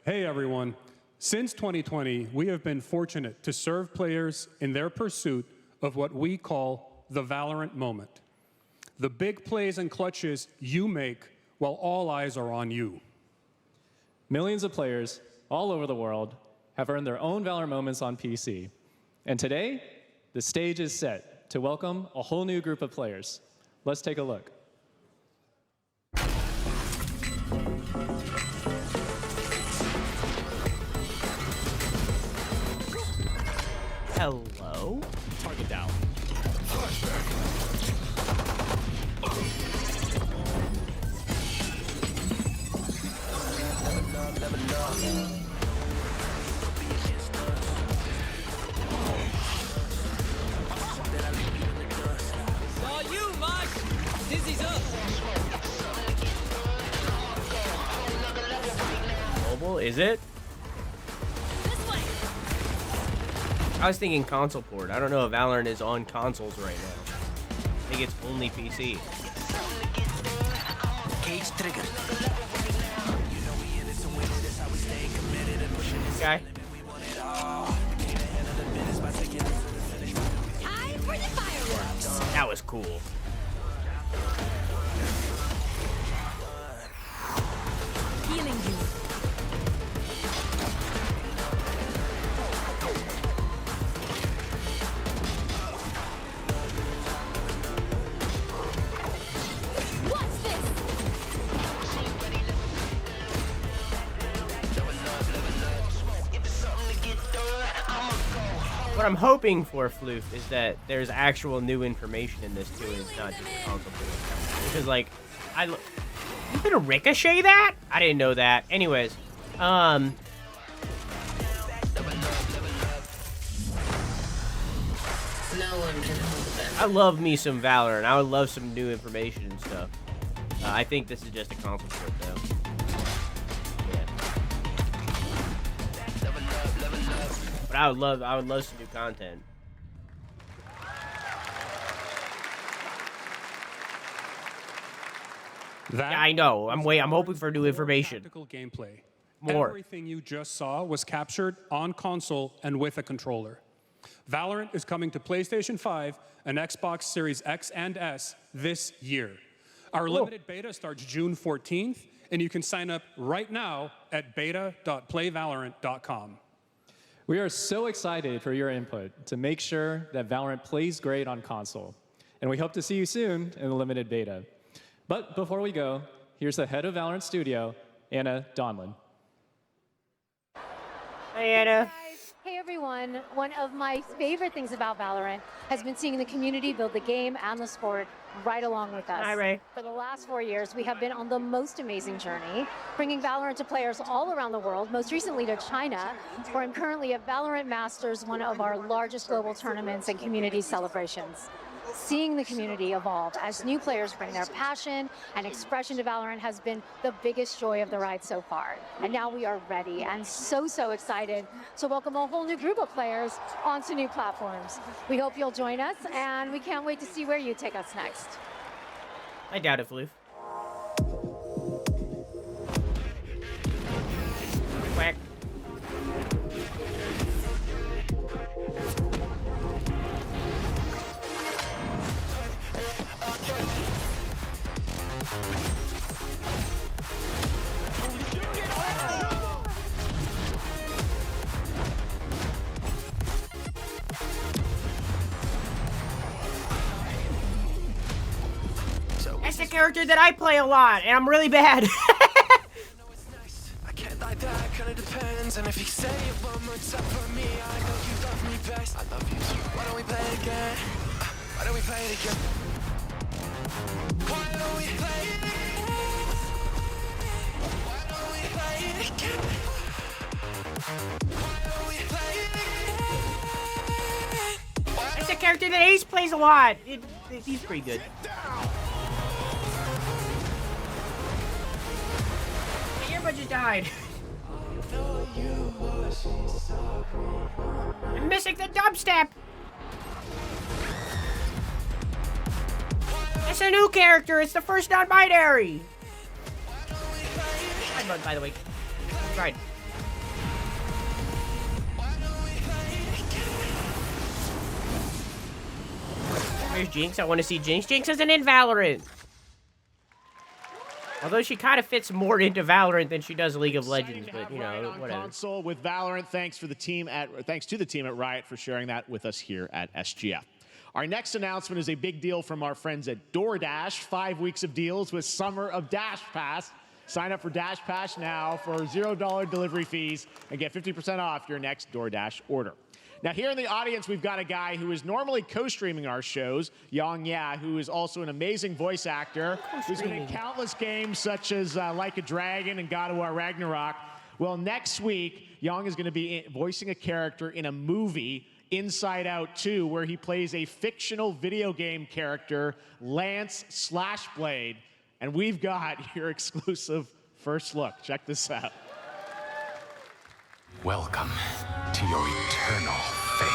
Hey, everyone. Since 2020, we have been fortunate to serve players in their pursuit of what we call the Valorant moment. The big plays and clutches you make while all eyes are on you.
Millions of players all over the world have earned their own Valorant moments on PC. And today, the stage is set to welcome a whole new group of players. Let's take a look.
Hello?
Target down.
Saw you, Mosh. Dizzy's up.
Mobile, is it? I was thinking console port. I don't know if Valorant is on consoles right now. I think it's only PC.
Cage trigger.
Guy.
Time for the fireworks.
That was cool.
Healing you. What's this?
What I'm hoping for, Floof, is that there's actual new information in this too, and it's not just a console port. Because, like, you gonna ricochet that? I didn't know that. Anyways,
No one can hold that.
I love me some Valorant. I would love some new information and stuff. I think this is just a console port, though. Yeah. But I would love some new content.
That
Yeah, I know. I'm hoping for new information.
Tactical gameplay.
More.
Everything you just saw was captured on console and with a controller. Valorant is coming to PlayStation 5 and Xbox Series X and S this year. Our limited beta starts June 14th, and you can sign up right now at beta.playvalorant.com.
We are so excited for your input to make sure that Valorant plays great on console. And we hope to see you soon in the limited beta. But before we go, here's the head of Valorant Studio, Anna Donlin.
Hey, Anna.
Hey everyone, one of my favorite things about Valorant has been seeing the community build the game and the sport right along with us.
Hi, Ray.
For the last 4 years, we have been on the most amazing journey, bringing Valorant to players all around the world, most recently to China, where I'm currently at Valorant Masters, one of our largest global tournaments and community celebrations. Seeing the community evolve as new players bring their passion and expression to Valorant has been the biggest joy of the ride so far. And now we are ready and so excited to welcome a whole new group of players onto new platforms. We hope you'll join us, and we can't wait to see where you take us next.
I doubt it, Floof. Quack. That's the character that I play a lot, and I'm really bad.
I can't lie back, kinda depends. And if you say it one more time for me, I know you love me best. I love you too. Why don't we play it again? Why don't we play it again? Why don't we play it again? Why don't we play it again? Why don't we play it again?
That's the character that Ace plays a lot. He's pretty good. My earbud just died. I'm missing the dubstep. It's a new character. It's the first non-binary. By the way, tried. Here's Jinx. I want to see Jinx. Jinx isn't in Valorant. Although she kind of fits more into Valorant than she does League of Legends, but you know, whatever.
Console with Valorant. Thanks to the team at Riot for sharing that with us here at SGF. Our next announcement is a big deal from our friends at DoorDash. 5 weeks of deals with Summer of Dash Pass. Sign up for Dash Pass now for $0 delivery fees and get 50% off your next DoorDash order. Now, here in the audience, we've got a guy who is normally co-streaming our shows, Yang Ya, who is also an amazing voice actor, who's been in countless games such as Like a Dragon and God of War Ragnarok. Well, next week, Yang is going to be voicing a character in a movie, Inside Out 2, where he plays a fictional video game character, Lance Slashblade. And we've got your exclusive first look. Check this out.
Welcome to your eternal fate.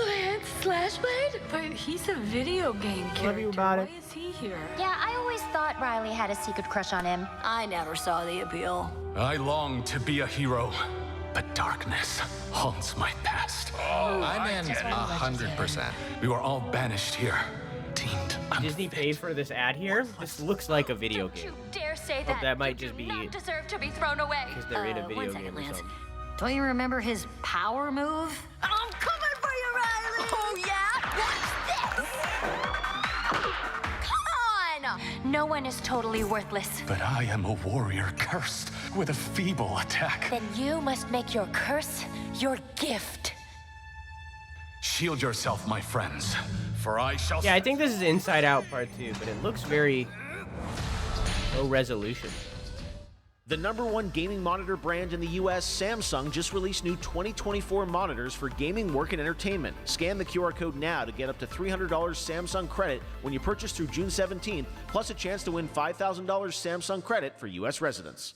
Lance Slashblade? But he's a video game character.
Love you about it.
Why is he here?
Yeah, I always thought Riley had a secret crush on him.
I never saw the appeal.
I long to be a hero, but darkness haunts my past.
I'm in 100%.
We were all banished here, deemed
Disney paid for this ad here. This looks like a video game.
Dare say
But that might just be
not deserve to be thrown away.
because they're in a video game or something.
Don't you remember his power move? I'm coming for you, Riley! Oh, yeah? Watch this! Come on! No one is totally worthless.
But I am a warrior cursed with a feeble attack.
Then you must make your curse your gift.
Shield yourself, my friends, for I shall...
Yeah, I think this is Inside Out Part 2, but it looks very low resolution.
The #1 gaming monitor brand in the US, Samsung, just released new 2024 monitors for gaming, work, and entertainment. Scan the QR code now to get up to $300 Samsung credit when you purchase through June 17th, plus a chance to win $5,000 Samsung credit for US residents.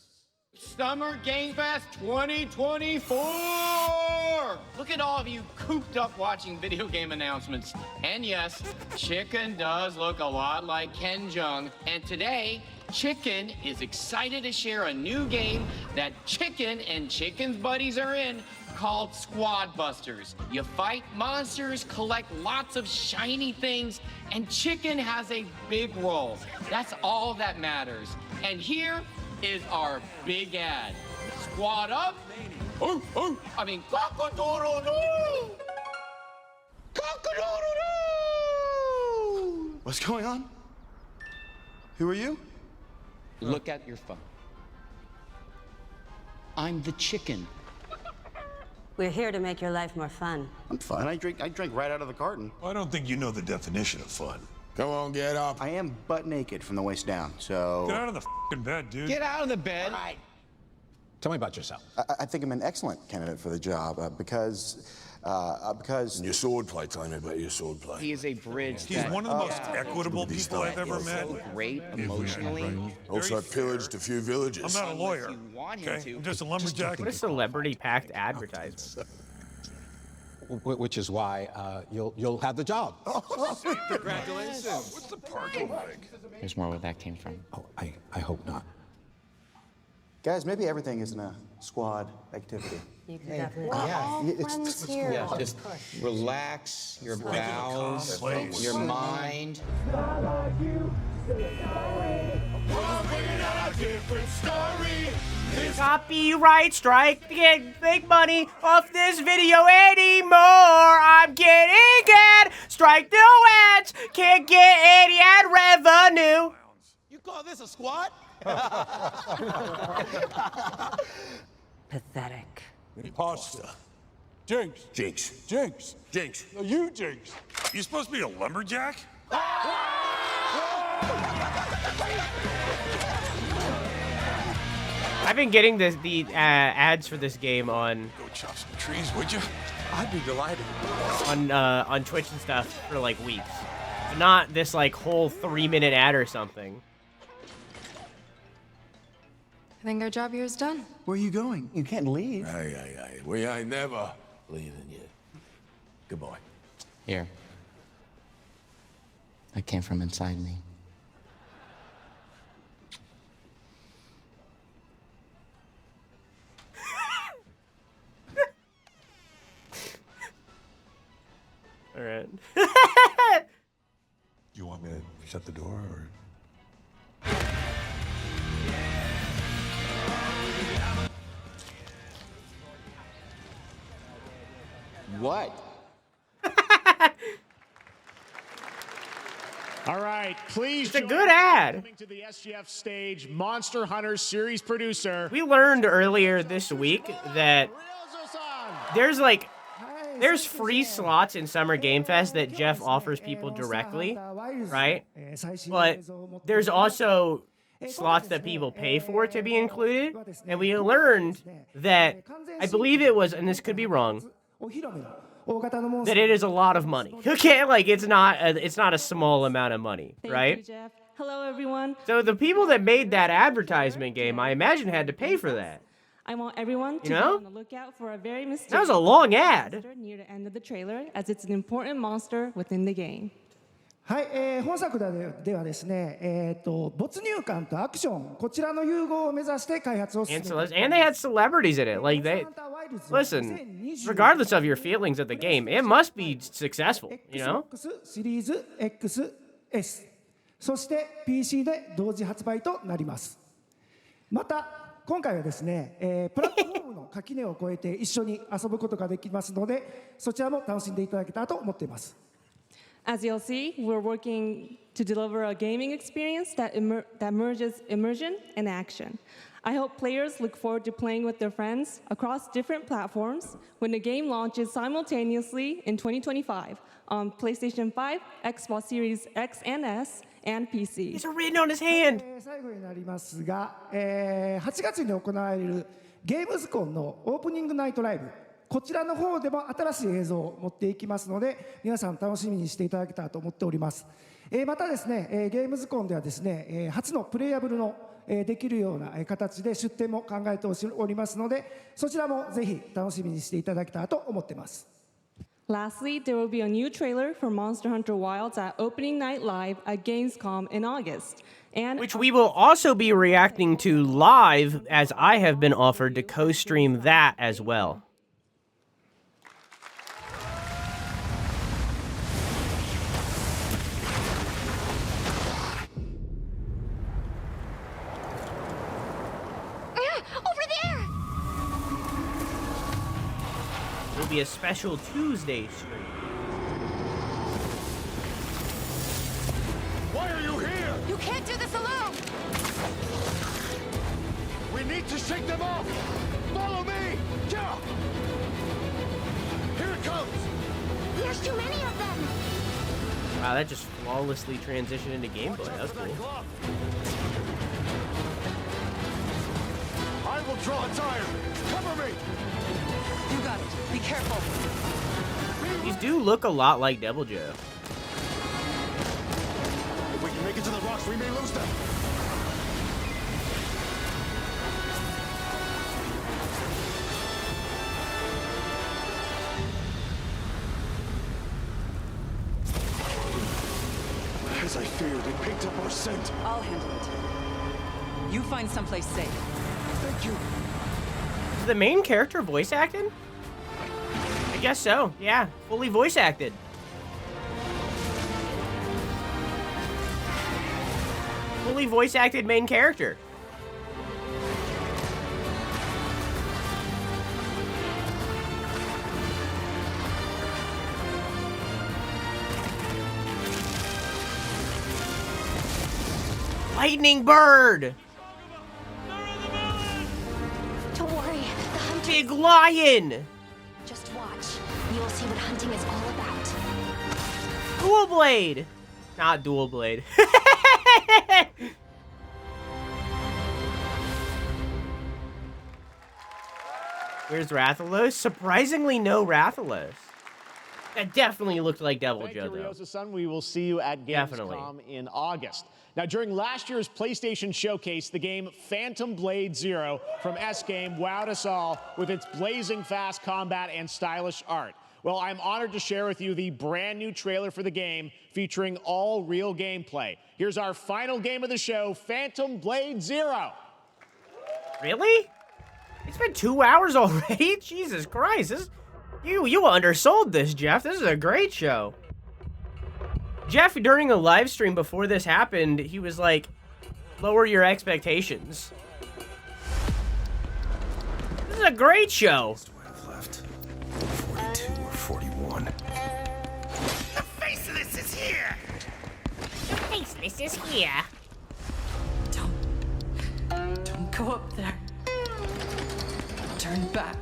Summer Game Fest 2024! Look at all of you cooped up watching video game announcements. And yes, Chicken does look a lot like Ken Jeong. And today, Chicken is excited to share a new game that Chicken and Chicken's buddies are in called Squad Busters. You fight monsters, collect lots of shiny things, and Chicken has a big role. That's all that matters. And here is our big ad. Squad up. I mean, cock-a-doodle-doo! Cock-a-doodle-doo!
What's going on? Who are you?
Look at your phone. I'm the chicken.
We're here to make your life more fun.
I'm fine. I drink right out of the carton.
I don't think you know the definition of fun.
Come on, get up. I am butt naked from the waist down, so...
Get out of the f***ing bed, dude.
Get out of the bed.
Tell me about yourself. I think I'm an excellent candidate for the job because...
And your swordplay, tell me about your swordplay.
He is a bridge.
He's one of the most equitable people I've ever met.
Great emotionally.
Also, I pillaged a few villages. I'm not a lawyer,
want him
okay?
to.
I'm just a lumberjack.
What a celebrity-packed advertisement.
Which is why you'll have the job.
Congratulations. What's the parking like?
There's more where that came from.
Oh, I hope not. Guys, maybe everything isn't a squad activity.
You could definitely.
It's
here.
Yeah, just relax your bowels, your mind.
Copyright strike to get big money off this video anymore. I'm getting ad. Strike no ads. Can't get any ad revenue.
You call this a squad?
Pathetic.
Pasta. Jinx.
Jinx.
Jinx.
Jinx.
No, you Jinx. You supposed to be a lumberjack?
I've been getting the ads for this game on
Go chop some trees, would you? I'd be delighted.
on Twitch and stuff for like weeks. But not this like whole 3-minute ad or something.
I think our job here is done.
Where are you going? You can't leave.
Aye. We ain't never leaving you. Goodbye.
Here. That came from inside me.
All right.
You want me to shut the door, or?
What?
All right, please.
It's a good ad.
Coming to the SGF stage, Monster Hunter series producer.
We learned earlier this week that there's like there's free slots in Summer Game Fest that Jeff offers people directly, right? But there's also slots that people pay for to be included, and we learned that, I believe it was, and this could be wrong, that it is a lot of money. Okay, like it's not a small amount of money, right?
Thank you, Jeff. Hello, everyone.
So the people that made that advertisement game, I imagine, had to pay for that.
I want everyone to be on the lookout for a very mysterious
That was a long ad.
monster near the end of the trailer, as it's an important monster within the game.
はい、本作ではですね、没入感とアクション、こちらの融合を目指して開発を進めています。
And they had celebrities in it. Like listen, regardless of your feelings of the game, it must be successful, you know?
Xbox シリーズ XS、そして PC で同時発売となります。また今回はですね、プラットフォームの垣根を越えて一緒に遊ぶことができますので、そちらも楽しんでいただけたらと思っています。
As you'll see, we're working to deliver a gaming experience that merges immersion and action. I hope players look forward to playing with their friends across different platforms when the game launches simultaneously in 2025 on PlayStation 5, Xbox Series X and S, and PC.
It's written on his hand.
最後になりますが、8月に行われるゲームズコンのオープニングナイトライブ、こちらの方でも新しい映像を持っていきますので、皆さん楽しみにしていただけたらと思っております。またですね、ゲームズコンではですね、初のプレイヤブルのできるような形で出展も考えておりますので、そちらもぜひ楽しみにしていただけたらと思っています。
Lastly, there will be a new trailer for Monster Hunter Wilds at Opening Night Live at Gamescom in August.
Which we will also be reacting to live, as I have been offered to co-stream that as well. Will be a special Tuesday stream.
Why are you here?
You can't do this alone!
We need to shake them off! Follow me! Yeah! Here it comes!
There's too many of them!
Wow, that just flawlessly transitioned into gameplay. That was cool.
I will draw a tire! Cover me!
You got it. Be careful.
These do look a lot like Devil Joe.
If we can make it to the rocks, we may lose them. As I feared, it picked up our scent.
I'll handle it. You find someplace safe.
Thank you.
Is the main character voice acted? I guess so. Yeah, fully voice acted. Fully voice acted main character. Lightning bird.
Don't worry, the hunters...
Big lion.
Just watch. You'll see what hunting is all about.
Dual blade. Not dual blade. Where's Rathalos? Surprisingly, no Rathalos. That definitely looked like Devil Joe, though.
Thank you, Sunn. We will see you at Gamescom in August. Now, during last year's PlayStation Showcase, the game Phantom Blade Zero from S-Game wowed us all with its blazing fast combat and stylish art. Well, I'm honored to share with you the brand new trailer for the game featuring all real gameplay. Here's our final game of the show, Phantom Blade Zero.
Really? It's been 2 hours already? Jesus Christ. You undersold this, Jeff. This is a great show. Jeff, during a live stream before this happened, he was like, lower your expectations. This is a great show.
Left 42 or 41.
The faceless is here!
The faceless is here.
Don't go up there. Turn back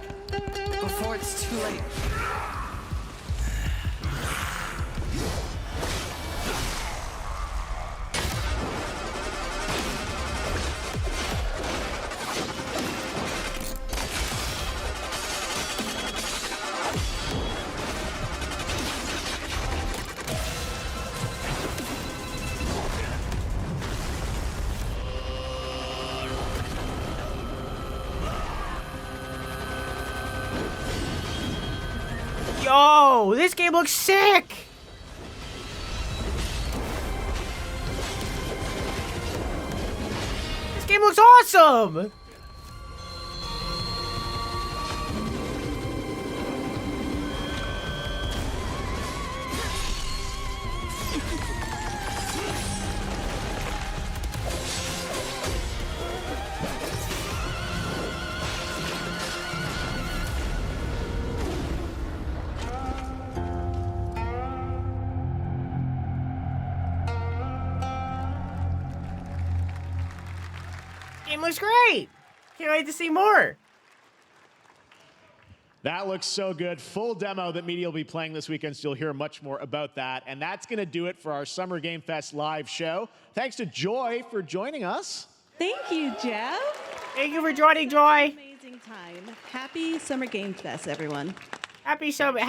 before it's too late.
Yo, this game looks sick! This game looks awesome! Game looks great! Can't wait to see more!
That looks so good. Full demo that media will be playing this weekend, so you'll hear much more about that. And that's going to do it for our Summer Game Fest live show. Thanks to Joy for joining us.
Thank you, Jeff.
Thank you for joining, Joy.
Amazing time. Happy Summer Game Fest, everyone.
Happy Summer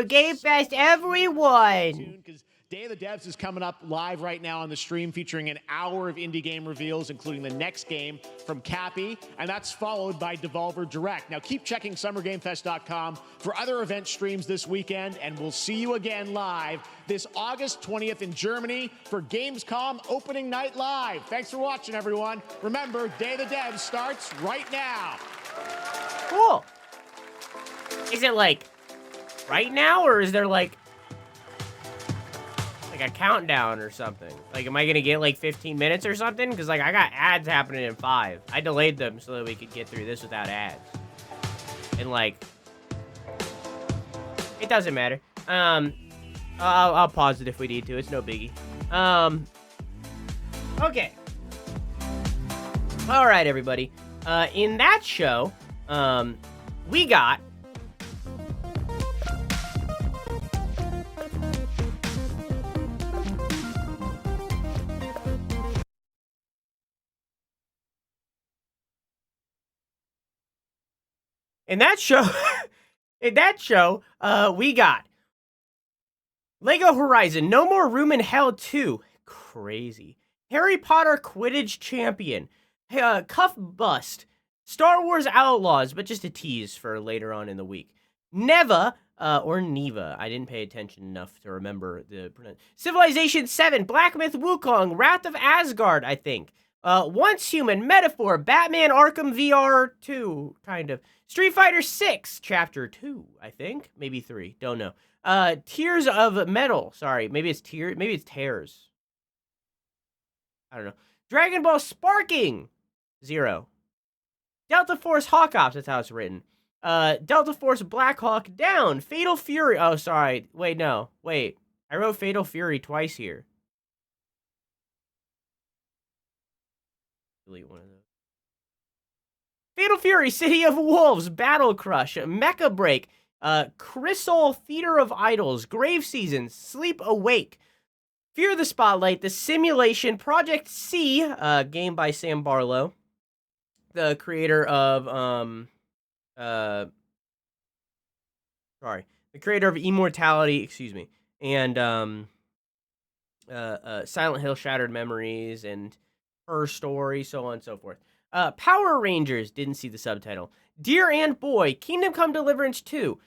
Game Fest, everyone!
Day of the Devs is coming up live right now on the stream, featuring an hour of indie game reveals, including the next game from Cappy, and that's followed by Devolver Direct. Now keep checking SummerGameFest.com for other event streams this weekend, and we'll see you again live this August 20th in Germany for Gamescom Opening Night Live. Thanks for watching, everyone. Remember, Day of the Devs starts right now.
Cool. Is it like right now, or is there like a countdown or something? Like, am I gonna get like 15 minutes or something? Because like I got ads happening in 5. I delayed them so that we could get through this without ads. And like, it doesn't matter. I'll pause it if we need to. It's no biggie. Okay. All right, everybody. In that show, we got In that show, we got Lego Horizon, No More Room in Hell 2, crazy. Harry Potter Quidditch Champion, Cuff Bust, Star Wars Outlaws, but just a tease for later on in the week. Neva, or Neva, I didn't pay attention enough to remember the pronunciation. Civilization 7, Black Myth Wukong, Wrath of Asgard, I think. Once Human, Metaphor, Batman Arkham VR 2, kind of. Street Fighter 6, Chapter 2, I think. Maybe 3, don't know. Tears of Metal, sorry, maybe it's Tears. I don't know. Dragon Ball Sparking, 0. Delta Force Hawk Ops, that's how it's written. Delta Force Black Hawk Down, Fatal Fury, oh, sorry, wait, I wrote Fatal Fury twice here. Delete one of those. Fatal Fury, City of Wolves, Battle Crush, Mecha Break, Crystal Theater of Idols, Grave Season, Sleep Awake, Fear the Spotlight, The Simulation, Project C, game by Sam Barlow, the creator of, the creator of Immortality, excuse me, and, Silent Hill Shattered Memories, and Her Story, so on and so forth. Power Rangers, didn't see the subtitle. Dear and Boy, Kingdom Come Deliverance 2.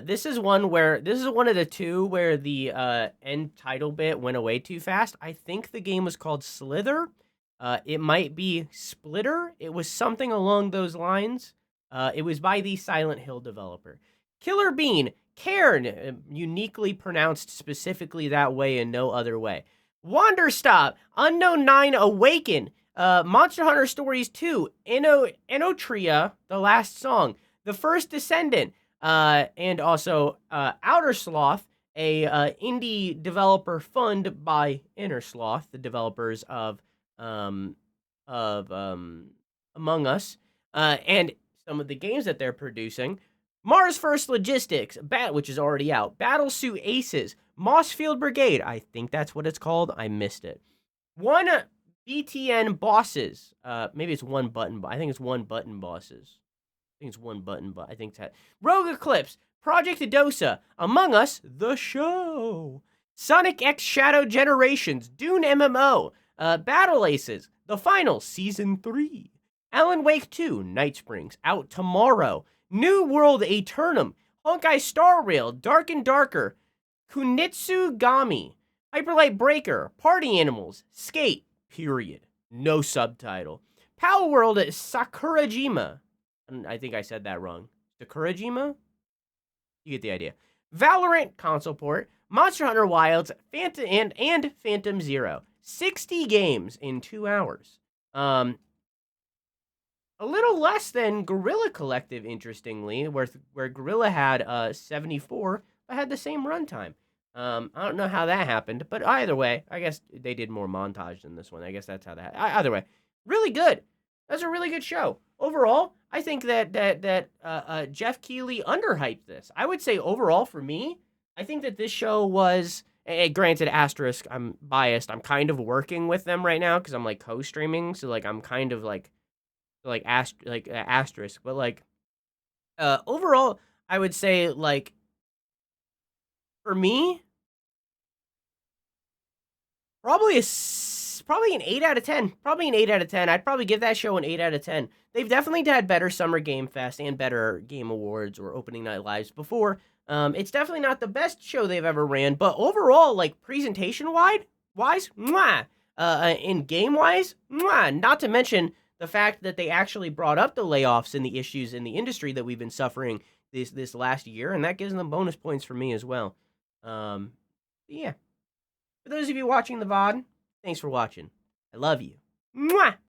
This is one of the two where the end title bit went away too fast. I think the game was called Slither. It might be Splitter. It was something along those lines. It was by the Silent Hill developer. Killer Bean, Cairn, uniquely pronounced specifically that way and no other way. Wanderstop, Unknown 9 Awaken, Monster Hunter Stories 2, Enotria, The Last Song, The First Descendant, and also Outer Sloth, a indie developer funded by Inner Sloth, the developers of Among Us, and some of the games that they're producing. Mars First Logistics, which is already out. Battlesuit Aces, Mossfield Brigade, I think that's what it's called. I missed it. One BTN Bosses, maybe it's One Button, I think it's One Button Bosses. I think it's One Button, but I think it's that. Rogue Eclipse, Project Dosa, Among Us, The Show, Sonic X Shadow Generations, Dune MMO, Battle Aces, The Final, Season 3, Alan Wake 2, Night Springs, out tomorrow, New World Aeternum, Honkai Star Rail, Dark and Darker, Kunitsugami, Hyperlight Breaker, Party Animals, Skate, period. No subtitle. Power World at Sakurajima. I think I said that wrong. Sakurajima? You get the idea. Valorant console port, Monster Hunter Wilds, and Phantom Zero. 60 games in 2 hours. A little less than Guerrilla Collective, interestingly, where Guerrilla had 74, but had the same runtime. I don't know how that happened, but either way, I guess they did more montage than this one. I guess that's how that. Either way, really good. That's a really good show. Overall, I think that Jeff Keighley underhyped this. I would say overall for me, I think that this show was. Granted, asterisk, I'm biased. I'm kind of working with them right now because I'm like co-streaming, so like I'm kind of like asterisk, but like overall, I would say like for me, probably an 8 out of 10. Probably an 8 out of 10. I'd probably give that show an 8 out of 10. They've definitely had better Summer Game Fest and better Game Awards or Opening Night Lives before. It's definitely not the best show they've ever ran, but overall, like presentation-wise, mwah. In game-wise, mwah. Not to mention the fact that they actually brought up the layoffs and the issues in the industry that we've been suffering this last year, and that gives them bonus points for me as well. Yeah. For those of you watching the VOD, thanks for watching. I love you. Mwah!